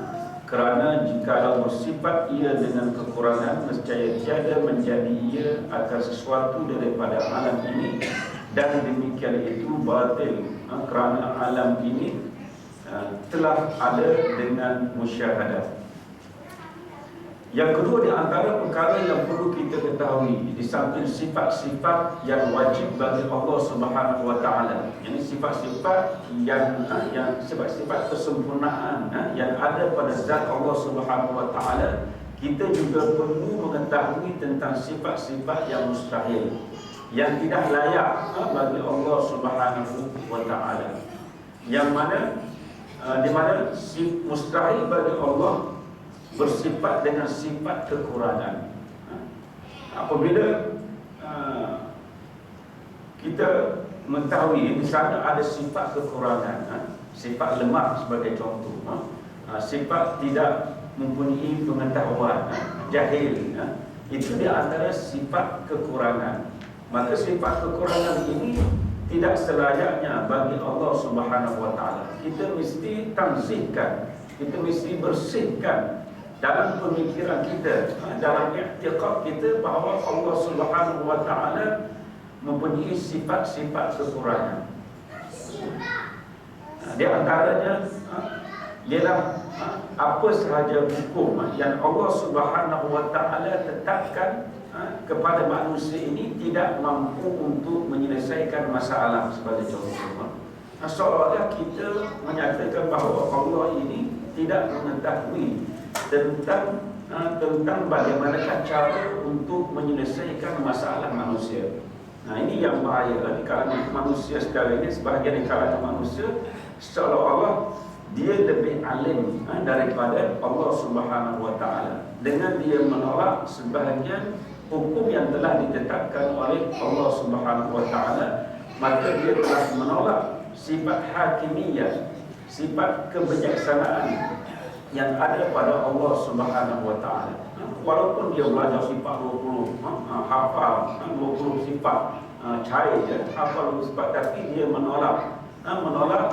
Kerana jikalau bersifat ia dengan kekurangan, nescaya tiada menjadi ia akan sesuatu daripada alam ini, dan demikian itu batil, kerana alam ini telah ada dengan musyahadah. Yang kedua, di antara perkara yang perlu kita ketahui, di samping sifat-sifat yang wajib bagi Allah Subhanahu wa taala, ini sifat-sifat yang sifat-sifat kesempurnaan yang ada pada zat Allah Subhanahu wa taala, kita juga perlu mengetahui tentang sifat-sifat yang mustahil, yang tidak layak bagi Allah Subhanahu wa taala, yang mana di mana mustahil bagi Allah bersifat dengan sifat kekurangan. Apabila kita mengetahui di sana ada sifat kekurangan, sifat lemah sebagai contoh, sifat tidak mempunyai pengetahuan, jahil, itu di antara sifat kekurangan. Maka sifat kekurangan ini tidak selayaknya bagi Allah Subhanahu wa taala. Kita mesti tanzihkan, kita mesti bersihkan dalam pemikiran kita, dalam i'tiqad kita bahawa Allah Subhanahu wa taala mempunyai sifat-sifat kekurangan. Di antaranya ialah apa sahaja hukum yang Allah Subhanahu wa taala tetapkan kepada manusia ini tidak mampu untuk menyelesaikan masalah. Sebagai contoh, seolah kita menyatakan bahawa Allah ini tidak mengetahui tentang bagaimanakah cara untuk menyelesaikan masalah manusia. Ini yang bahaya di kalangan manusia sekarang ini. Sebahagian di kalangan manusia seolah-olah dia lebih alim daripada Allah Subhanahu wa taala, dengan dia menolak sebahagian hukum yang telah ditetapkan oleh Allah Subhanahu wa taala. Maka dia telah menolak sifat hakimiyah, sifat kebijaksanaan yang ada pada Allah Subhanahu wa taala. Walaupun dia belajar sifat 20, hafal 20 sifat, cair hafal 20 sifat, tapi dia menolak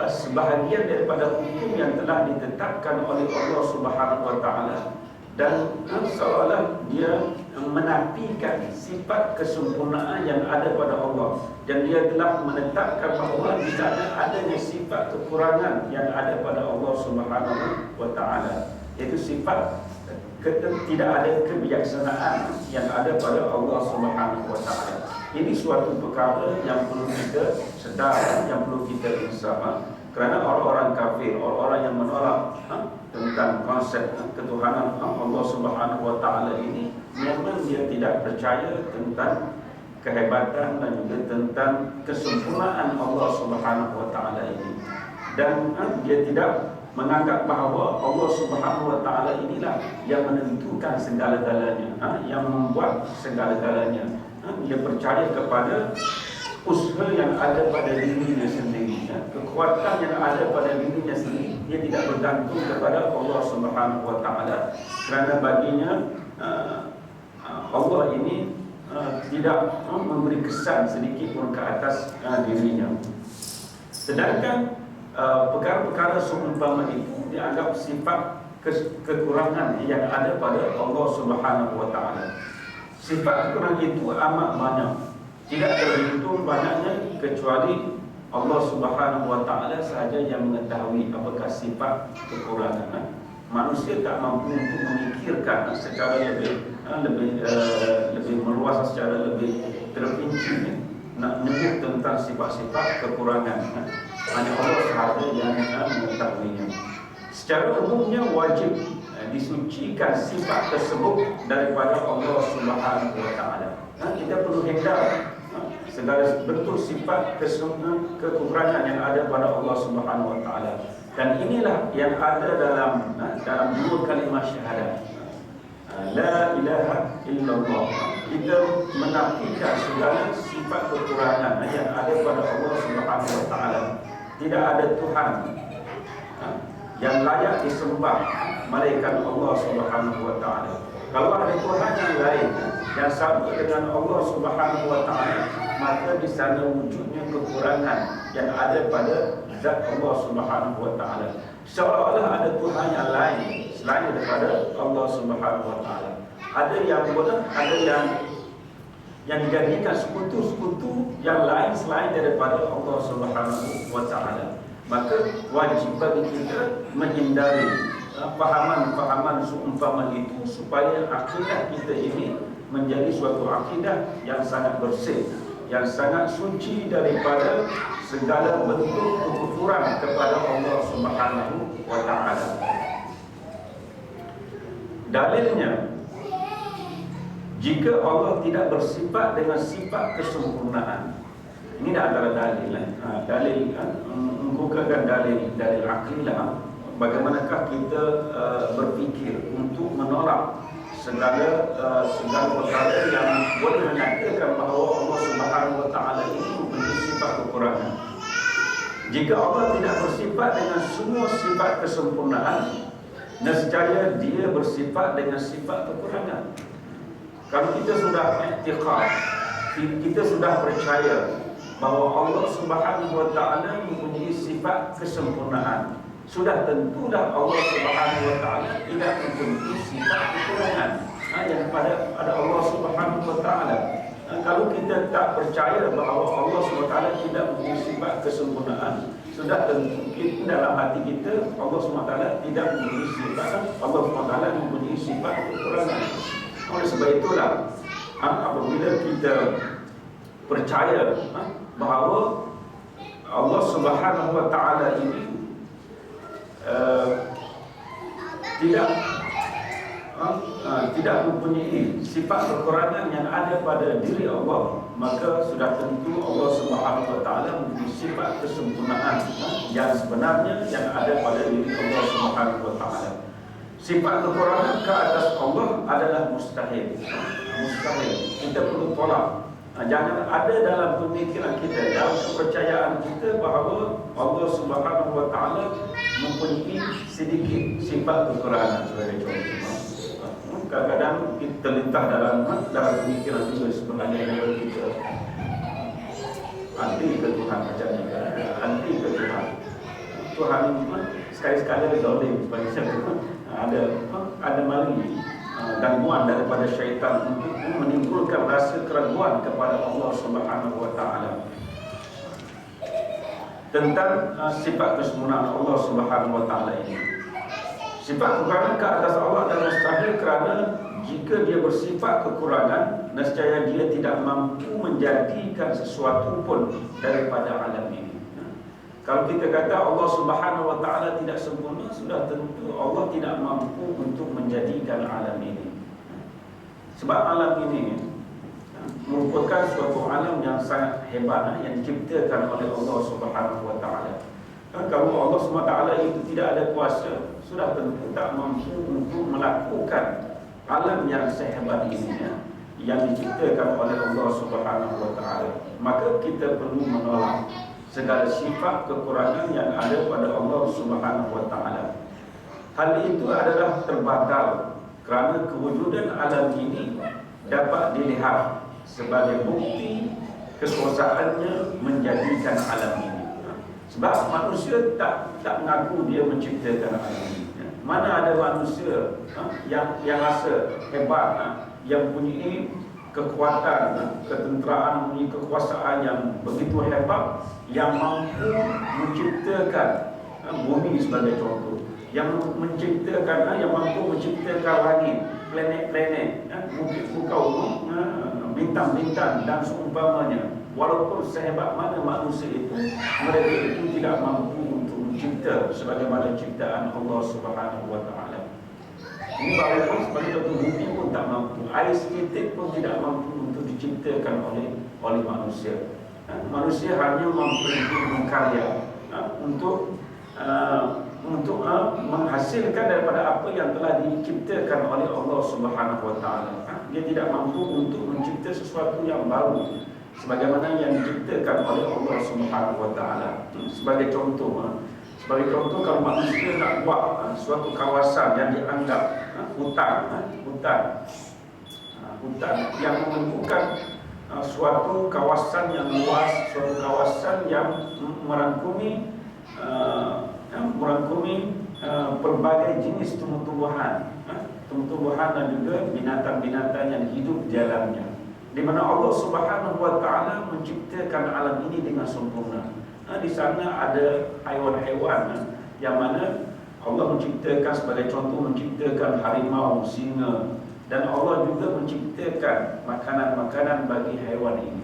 sebahagian daripada hukum yang telah ditetapkan oleh Allah Subhanahu wa taala, dan seolah dia menafikan sifat kesempurnaan yang ada pada Allah, dan dia telah menetapkan bahawa di sana adanya sifat kekurangan yang ada pada Allah Subhanahu wa taala, iaitu sifat tidak ada kebijaksanaan yang ada pada Allah Subhanahu wa taala. Ini suatu perkara yang perlu kita sedar, yang perlu kita insaf, kerana orang-orang kafir, orang-orang yang menolak tentang konsep ketuhanan Allah Subhanahu wa taala ini, memang dia tidak percaya tentang kehebatan dan juga tentang kesempurnaan Allah Subhanahu wa taala ini, dan dia tidak menganggap bahawa Allah Subhanahu Wa Taala inilah yang menentukan segala-galanya, yang membuat segala-galanya. Dia percaya kepada usaha yang ada pada dirinya sendiri, kekuatan yang ada pada dirinya sendiri. Dia tidak bergantung kepada Allah Subhanahu Wa Taala, kerana baginya Allah ini tidak memberi kesan sedikit pun ke atas dirinya. Sedangkan perkara-perkara seumpama itu dianggap sifat kekurangan yang ada pada Allah Subhanahu Wa Taala. Sifat kekurangan itu amat banyak, tidak terhitung banyaknya, kecuali Allah Subhanahu Wa Taala sahaja yang mengetahui apakah sifat kekurangan. Manusia tak mampu untuk memikirkan secara lebih meluas, secara lebih terperinci, nak menyebut tentang sifat-sifat kekurangan. Hanya Allah sahaja yang mengetahuinya. Secara umumnya wajib disucikan sifat tersebut daripada Allah Subhanahu Wa Taala. Kita perlu hindar segala bentuk sifat kekurangan yang ada pada Allah Subhanahu Wa Taala. Dan inilah yang ada dalam dua kalimah syahadat, la ilaha illallah. Kita menafikan segala sifat kekurangan yang ada pada Allah Subhanahu Wa Taala. Tidak ada Tuhan yang layak disembah malaikat Allah Subhanahu Wa Taala. Kalau ada Tuhan yang lain yang sama dengan Allah Subhanahu Wa Taala, maka di sana wujudnya kekurangan yang ada pada zat Allah Subhanahu Wa Taala. Seolah-olah ada Tuhan yang lain selain daripada Allah Subhanahu Wa Taala. Ada yang boleh, ada yang dijadikan sekutu-sekutu yang lain selain daripada Allah Subhanahu Wa Taala. Maka wajib bagi kita menghindari fahaman-fahaman seumpama itu, supaya akidah kita ini menjadi suatu akidah yang sangat bersih, yang sangat suci daripada segala bentuk kekufuran kepada Allah Subhanahu Wa Taala. Dalilnya, jika Allah tidak bersifat dengan sifat kesempurnaan, ini dah antara dalil. Dalil menggunakan dalil akidah. Bagaimanakah kita berfikir untuk menolak segala perkara yang boleh menyatakan bahawa Allah Subhanahu Wa Taala ini mempunyai sifat kekurangan. Jika Allah tidak bersifat dengan semua sifat kesempurnaan, nescaya Dia bersifat dengan sifat kekurangan. Kalau kita sudah i'tiqad, kita sudah percaya bahawa Allah Subhanahu Wa Taala mempunyai sifat kesempurnaan, sudah tentulah Allah Subhanahu Wa Taala tidak mempunyai sifat kekurangan yang pada Allah Subhanahu Wa Taala. Kalau kita tak percaya bahawa Allah Subhanahu Wa Taala tidak mempunyai sifat kesempurnaan, sudah tentu kita dalam hati kita Allah Subhanahu Wa Taala tidak mempunyai sifat, Allah Subhanahu Wa Taala mempunyai sifat kekurangan. Oleh sebab itulah apabila kita percaya bahawa Allah Subhanahu Wa Taala ini tidak mempunyai sifat kekurangan yang ada pada diri Allah, maka sudah tentu Allah Subhanahu Wa Taala mempunyai sifat kesempurnaan yang sebenarnya yang ada pada diri Allah Subhanahu Wa Taala. Sifat kekurangan ke atas Allah adalah mustahil. Mustahil. Kita perlu tolak. Jangan ada dalam pemikiran kita, dalam kepercayaan kita bahawa Allah Subhanahu Wa Taala mempunyai sedikit sifat kekurangan sebagai contoh. Kadang-kadang kita terlintas dalam pemikiran kita sebenarnya yang kita anti ke Tuhan macam ni, anti ke Tuhan. Tuhan ini sekali-sekali zalim sebagainya. Ada mari gangguan daripada syaitan untuk menimbulkan rasa keraguan kepada Allah Subhanahu Wa Taala tentang sifat kesempurnaan Allah Subhanahu Wa Taala ini. Sifat kekurangan ke atas Allah adalah mustahil, kerana jika dia bersifat kekurangan, nescaya dia tidak mampu menjadikan sesuatu pun daripada alam ini. Kalau kita kata Allah Subhanahu Wa Taala tidak sempurna, sudah tentu Allah tidak mampu untuk menjadikan alam ini. Sebab alam ini merupakan suatu alam yang sangat hebat, yang diciptakan oleh Allah Subhanahu Wa Taala. Kalau Allah SWT itu tidak ada kuasa, sudah tentu tak mampu untuk melakukan alam yang sehebat ini yang diciptakan oleh Allah Subhanahu wa taala. Maka kita perlu menolak segala sifat kekurangan yang ada pada Allah Subhanahu wa taala. Hal itu adalah terbatal kerana kewujudan alam ini dapat dilihat sebagai bukti kekuasaannya menjadikan alam ini. Sebab manusia tak mengaku dia menciptakan alam ini. Mana ada manusia yang rasa hebat, yang punya kekuatan, ketenteraan, punya kekuasaan yang begitu hebat, yang mampu menciptakan bumi sebagai contoh, yang menciptakan, yang mampu menciptakan langit, planet-planet, muka umum, bintang-bintang dan seumpamanya. Walaupun sehebat mana manusia itu, mereka itu tidak mampu untuk mencipta sebagaimana ciptaan Allah Subhanahu wa taala. Ini walaupun sebagai satu bumi pun tak mampu, air setitik pun tidak mampu untuk diciptakan oleh manusia. Manusia hanya mampu untuk mengkarya, untuk menghasilkan daripada apa yang telah diciptakan oleh Allah Subhanahu wa taala. Dia tidak mampu untuk mencipta sesuatu yang baru sebagaimana yang diciptakan oleh Allah Subhanahu wa taala. Sebagai contoh, kalau manusia nak buat suatu kawasan yang dianggap hutan yang menentukan suatu kawasan yang luas, suatu kawasan yang merangkumi pelbagai jenis tumbuh-tumbuhan dan juga binatang-binatang yang hidup di dalamnya, di mana Allah Subhanahu wa taala menciptakan alam ini dengan sempurna. Di sana ada haiwan-haiwan yang mana Allah menciptakan, sebagai contoh menciptakan harimau, singa, dan Allah juga menciptakan makanan-makanan bagi haiwan ini.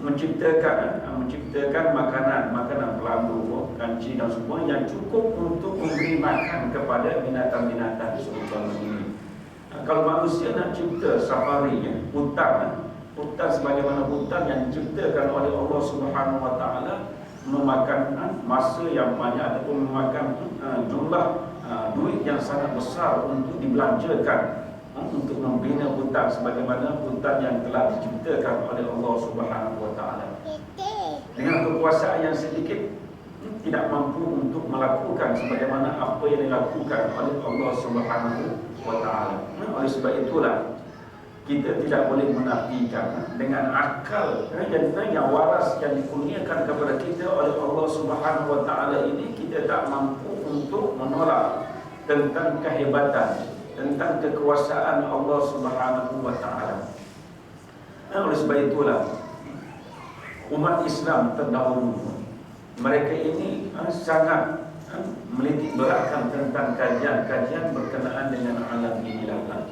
Menciptakan makanan pelambu, kancing dan semua yang cukup untuk memberi makan kepada binatang-binatang seumpama ini. Kalau manusia nak cipta safari, hutan sebagaimana hutan yang diciptakan oleh Allah Subhanahu wa taala, memakan masa yang banyak ataupun memakan jumlah duit yang sangat besar untuk dibelanjakan untuk membina hutan sebagaimana hutan yang telah diciptakan oleh Allah Subhanahu wa taala. Dengan kekuasaan yang sedikit tidak mampu untuk melakukan sebagaimana apa yang dilakukan oleh Allah Subhanahu wa taala. Oleh sebab itulah kita tidak boleh menafikan dengan akal yang waras yang dikurniakan kepada kita oleh Allah Subhanahu wa taala ini, kita tak mampu untuk menolak tentang kehebatan, tentang kekuasaan Allah Subhanahu wa taala. Oleh sebab itulah umat Islam terdahulu, mereka ini sangat menitik beratkan tentang kajian-kajian berkenaan dengan alam inilah.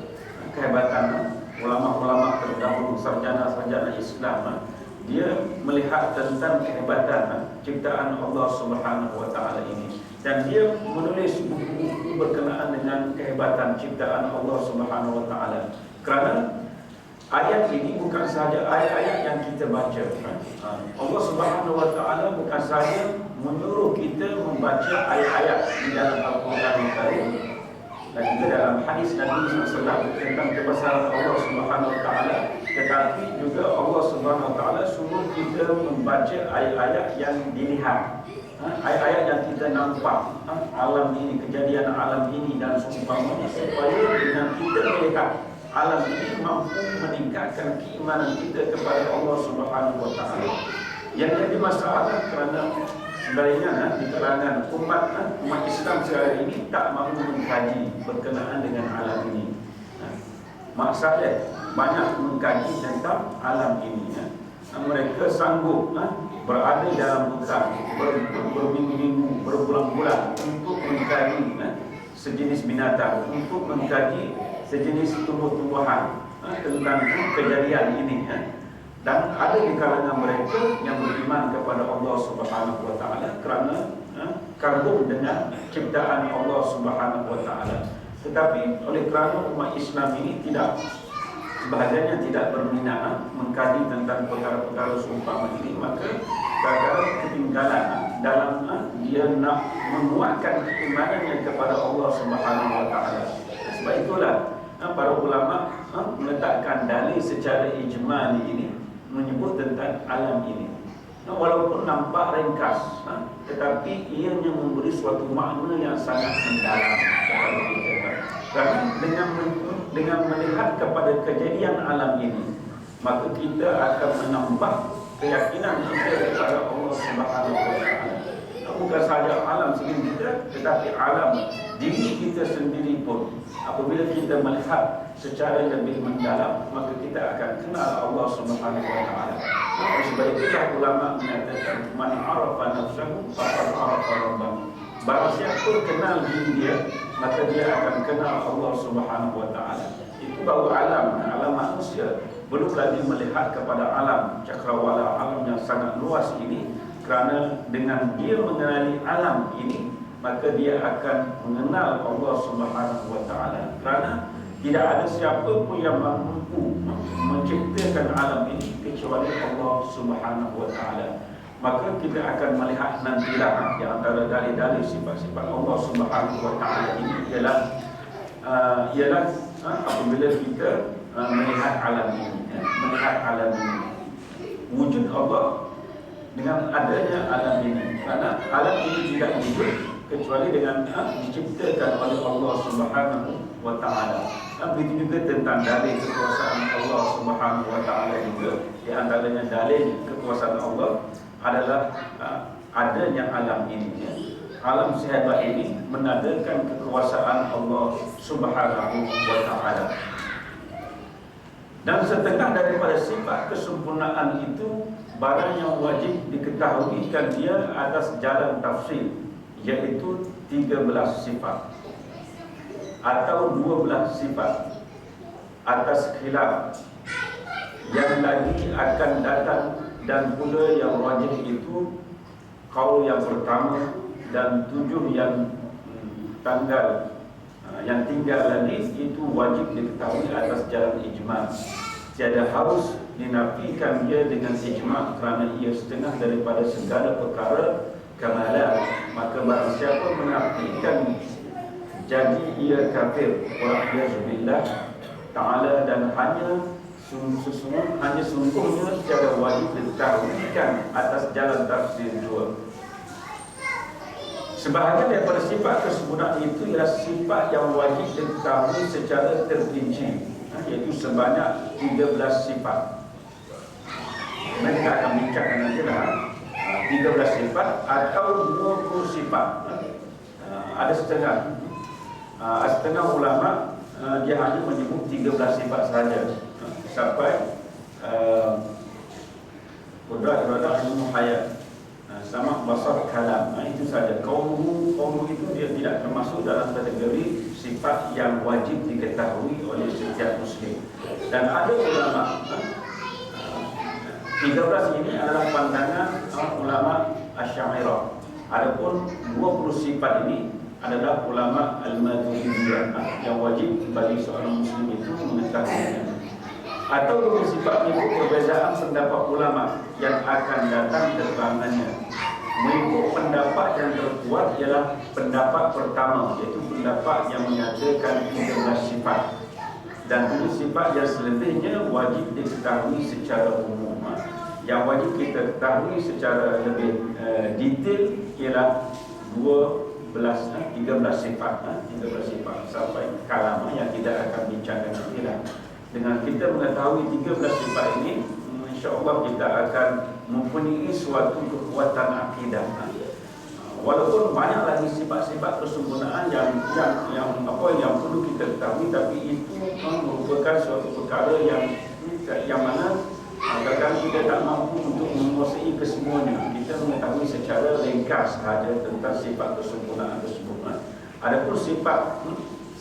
Kehebatan ulama-ulama terdahulu, sarjana-sarjana Islam, dia melihat tentang kehebatan ciptaan Allah Subhanahu wa taala ini, dan dia menulis buku-buku berkenaan dengan kehebatan ciptaan Allah Subhanahu wa taala. Kerana ayat ini bukan sahaja ayat-ayat yang kita baca. Allah Subhanahu wa taala bukan sahaja menyuruh kita membaca ayat-ayat di dalam Al-Quran Al-Karim, dan juga dalam hadis Nabi SAW tentang kebesaran Allah Subhanahu wa taala, tetapi juga Allah Subhanahu wa taala suruh kita membaca ayat-ayat yang dilihat, ayat-ayat yang kita nampak, alam ini, kejadian alam ini dan seumpamanya, supaya dengan kita melihat alam ini mampu meningkatkan keimanan kita kepada Allah Subhanahu wa taala. Yang jadi masalah kerana sebenarnya di kalangan umat Islam sekarang ini tak mahu mengkaji berkenaan dengan alam ini. Maksudnya banyak mengkaji tentang alam ini. Mereka sanggup berada dalam hutan berminggu-minggu, berbulan-bulan untuk mengkaji sejenis binatang, untuk mengkaji sejenis tumbuh-tumbuhan tentang kejadian ini. Dan ada di kalangan mereka yang beriman kepada Allah Subhanahu wa taala kerana kagum dengan ciptaan Allah Subhanahu wa taala. Tetapi oleh kerana umat Islam ini sebahagiannya tidak berminat mengkaji tentang perkara-perkara seumpama ini, maka perkara ketinggalan dalam dia nak menguatkan keimanannya kepada Allah Subhanahu Wa Taala. Sebab itulah para ulama meletakkan dalil secara ijmali ini menyebut tentang alam ini. Walaupun nampak ringkas, tetapi ianya memberi suatu makna yang sangat mendalam kepada kita. Kerana dengan melihat kepada kejadian alam ini, maka kita akan menambah keyakinan kita kepada Allah Subhanahu Wa Taala. Bukan sahaja alam sekeliling kita, tetapi alam diri kita sendiri pun. Apabila kita melihat secara lebih mendalam, maka kita akan kenal Allah Subhanahu Wa Taala. Sebab itulah ulama menyatakan man arafa nafsahu faqad arafa rabbahu. Barang siapa kenal diri dia, maka dia akan kenal Allah Subhanahu Wa Taala. Itu baru alam manusia. Belum lagi melihat kepada alam cakrawala, alam yang sangat luas ini. Kerana dengan dia mengenali alam ini, maka dia akan mengenal Allah Subhanahu Wa Taala. Kerana tidak ada siapa pun yang mampu menciptakan alam ini kecuali Allah Subhanahu Wa Taala. Maka kita akan melihat nantilah di antara dalil-dalil sifat-sifat Allah Subhanahu Wa Taala ini ialah apabila kita melihat alam ini, wujud Allah dengan adanya alam ini. Kerana alam ini tidak wujud kecuali dengan diciptakan oleh Allah Subhanahu Wa Taala. Begitu juga tentang dalil kekuasaan Allah Subhanahu Wa Taala juga. Di antaranya dalil kekuasaan Allah adalah adanya alam ini. Alam sehebat ini menandakan kekuasaan Allah Subhanahu Wa Taala. Dan setengah daripada sifat kesempurnaan itu barang yang wajib diketahuikan dia atas jalan tafsir, iaitu 13 sifat atau 12 sifat atas khilaf yang lagi akan datang. Dan pula yang wajib itu qaul yang pertama dan 7 yang tinggal lagi itu wajib diketahui atas jalan ijma'. Tiada harus dinafikan dia dengan ijma' kerana ia setengah daripada segala perkara kamalan. Maka barang siapa menafikan, jadi ia kafir. Wa'iyyazubillah ta'ala. Dan hanya sungguhnya secara wajib diketahuikan atas jalan tafsir 2. Sebahagian daripada sifat kesempurnaan itu ialah sifat yang wajib diketahui secara terperinci, iaitu sebanyak 13 sifat. Mereka akan bincangkan nantilah 13 sifat atau 20 sifat. Ada setengah ulama dia hanya menyebut 13 sifat sahaja, sampai qudrat, iradah, ilmu, hayat, sama basar, kalam. Itu saja. Qauluhu itu dia tidak termasuk dalam kategori sifat yang wajib diketahui oleh setiap muslim. Dan ada ulama 13 ini adalah pandangan ulama Asy'ariyah. Adapun 20 sifat ini adalah ulama Al-Maturidiyah yang wajib bagi seorang muslim itu mengetahuinya. Atau 20 sifat mengikut perbezaan pendapat ulama yang akan datang keterangannya. Mengikut pendapat yang terkuat ialah pendapat pertama, iaitu pendapat yang menyatakan 13 sifat. Dan 7 sifat yang selebihnya wajib diketahui secara umum. Yang wajib kita ketahui secara lebih detail ialah 13 sifat sampai kalam yang kita akan bincangkan nantilah. Dengan kita mengetahui 13 sifat ini, insya-Allah kita akan mempunyai suatu kekuatan akidah. Walaupun banyak lagi sifat-sifat kesempurnaan yang perlu kita ketahui, tapi itu merupakan suatu perkara yang mana kadang kita tak mampu untuk menguasai kesemuanya. Kita mengetahui secara ringkas sahaja tentang sifat kesempurnaan tersebut. Adapun sifat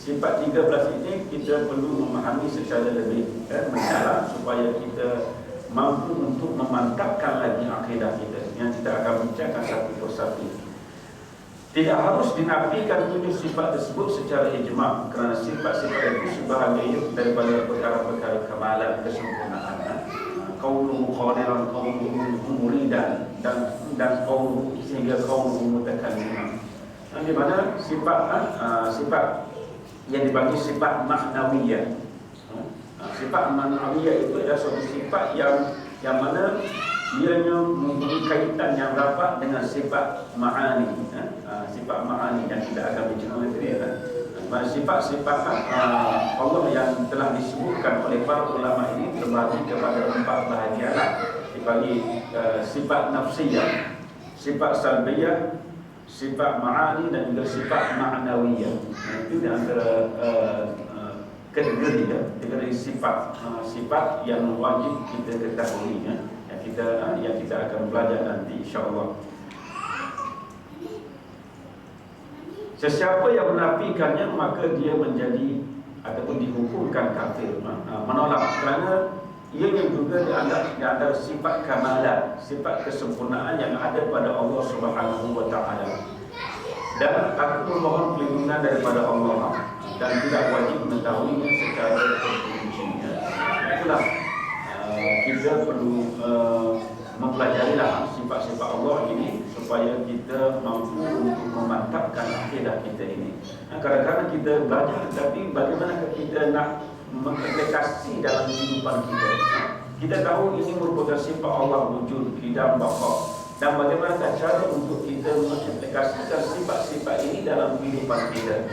13 ini kita perlu memahami secara lebih mendalam supaya kita mampu untuk memantapkan lagi akidah kita, yang kita akan bincangkan satu persatu. Tidak harus dinafikan 7 sifat tersebut secara ijma', kerana sifat-sifat itu sebahagian daripada perkara-perkara kemalan, kesempurnaan. qawluhu qadiran, qawluhu muridan, dan qawluhu sehingga qawluhu mutakalliman. Di mana sifat yang dibagi sifat maknawiyah. Sifat maknawiyah itu adalah suatu sifat yang mana ianya mempunyai kaitan yang rapat dengan sifat ma'ani. Sifat ma'ani yang tidak akan bincang nanti. Sifat-sifat Allah yang telah disebutkan oleh para ulama ini terbagi kepada 4 bahagian. Dibagi sifat nafsiyah, sifat salbiyah, sifat ma'ani dan juga sifat ma'nawiyah. Itu di antara kategori sifat yang wajib kita ketahui, yang kita akan belajar nanti insya-Allah. Sesiapa yang menafikannya maka dia menjadi ataupun dihukumkan kafir, menolak, kerana ianya juga diantara sifat kamalat, sifat kesempurnaan yang ada pada Allah Subhanahu wa taala. Dan aku memohon perlindungan daripada Allah dan tidak wajib mengetahuinya secara terperinci. Itulah kita perlu mempelajarilah sifat-sifat Allah ini supaya kita mampu untuk memantapkan akidah kita ini. Kadang-kadang kita belajar, tapi bagaimana kita nak mengaplikasi dalam kehidupan kita? Kita tahu ini merupakan sifat Allah wujud, qidam, baqa, dan bagaimana cara untuk kita mengaplikasikan sifat-sifat ini dalam kehidupan kita,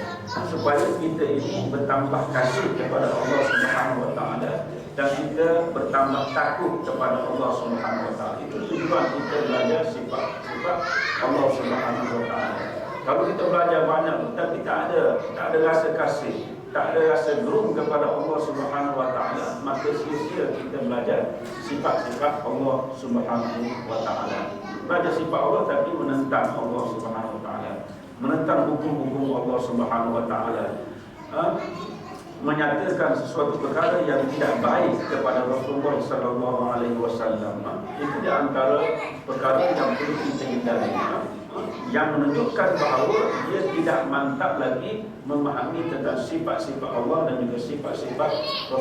supaya kita ini bertambah kasih kepada Allah Subhanahu wa taala dan kita bertambah takut kepada Allah Subhanahu wa taala. Itu tujuan kita belajar sifat-sifat Allah Subhanahu wa taala. Kalau kita belajar banyak tapi tak ada rasa kasih, tak ada rasa gerung kepada Allah Subhanahu wa taala, maka sia-sia kita belajar sifat-sifat Allah Subhanahu wa taala. Belajar sifat Allah tapi menentang Allah Subhanahu wa taala, menentang hukum-hukum Allah Subhanahu wa taala, menyatakan sesuatu perkara yang tidak baik kepada Rasulullah sallallahu alaihi wasallam. Itu di antara perkara yang perlu kita hindari, yang menunjukkan bahawa dia tidak mantap lagi memahami tentang sifat-sifat Allah dan juga sifat-sifat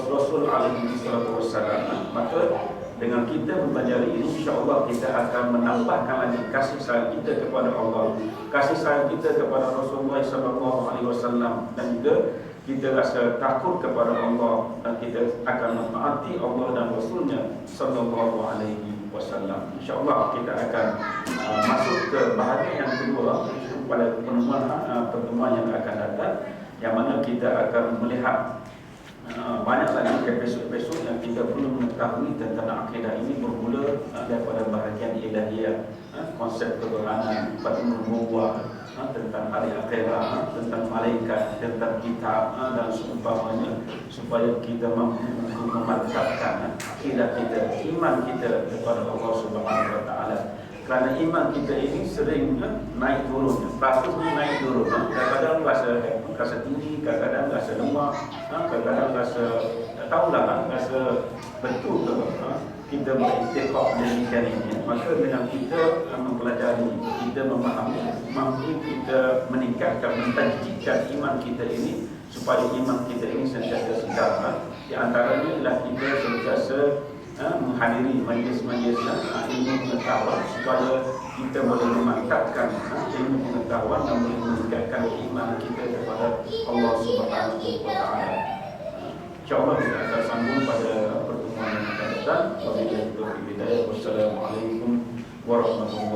Rasul alaihi wasallam. Maka dengan kita mempelajari ini, insya-Allah kita akan menambahkan lagi kasih sayang kita kepada Allah, kasih sayang kita kepada Rasulullah sallallahu alaihi wasallam, dan juga kita rasa takut kepada Allah, dan kita akan mentaati Allah dan Rasulnya sallallahu alaihi wasallam. Insya-Allah kita akan masuk ke bahagian yang kedua pada pertemuan yang akan datang, yang mana kita akan melihat banyak lagi episod-episod yang kita perlu mengetahui tentang akidah ini, bermula daripada bahagian ilahiyah, konsep ketuhanan, pada nubuwah, tentang hari akhirat, tentang malaikat, tentang kitab dan seumpamanya, supaya kita mampu memantapkan akidah kita, iman kita kepada Allah Subhanahu wa taala. Kerana iman kita ini sering naik turun, statusnya naik turun. Kadang-kadang rasa tinggi, kadang-kadang rasa lemah, kadang-kadang rasa tak tahulah, rasa betul ke kita beriktikaf demikian ini. Maka dengan kita mempelajari, kita memahami, mampu kita meningkatkan, mentajikkan iman kita ini, supaya iman kita ini sentiasa sedap. Di antaranya ialah kita sentiasa menghadiri majlis-majlis ilmu pengetahuan, supaya kita boleh memantapkan ilmu pengetahuan dan boleh meningkatkan iman kita kepada Allah Subhanahu wa taala. InsyaAllah kita akan sambung pada pertemuan yang akan datang. Wabillahi taufiq wal hidayah. Wassalamualaikum warahmatullahi wabarakatuh.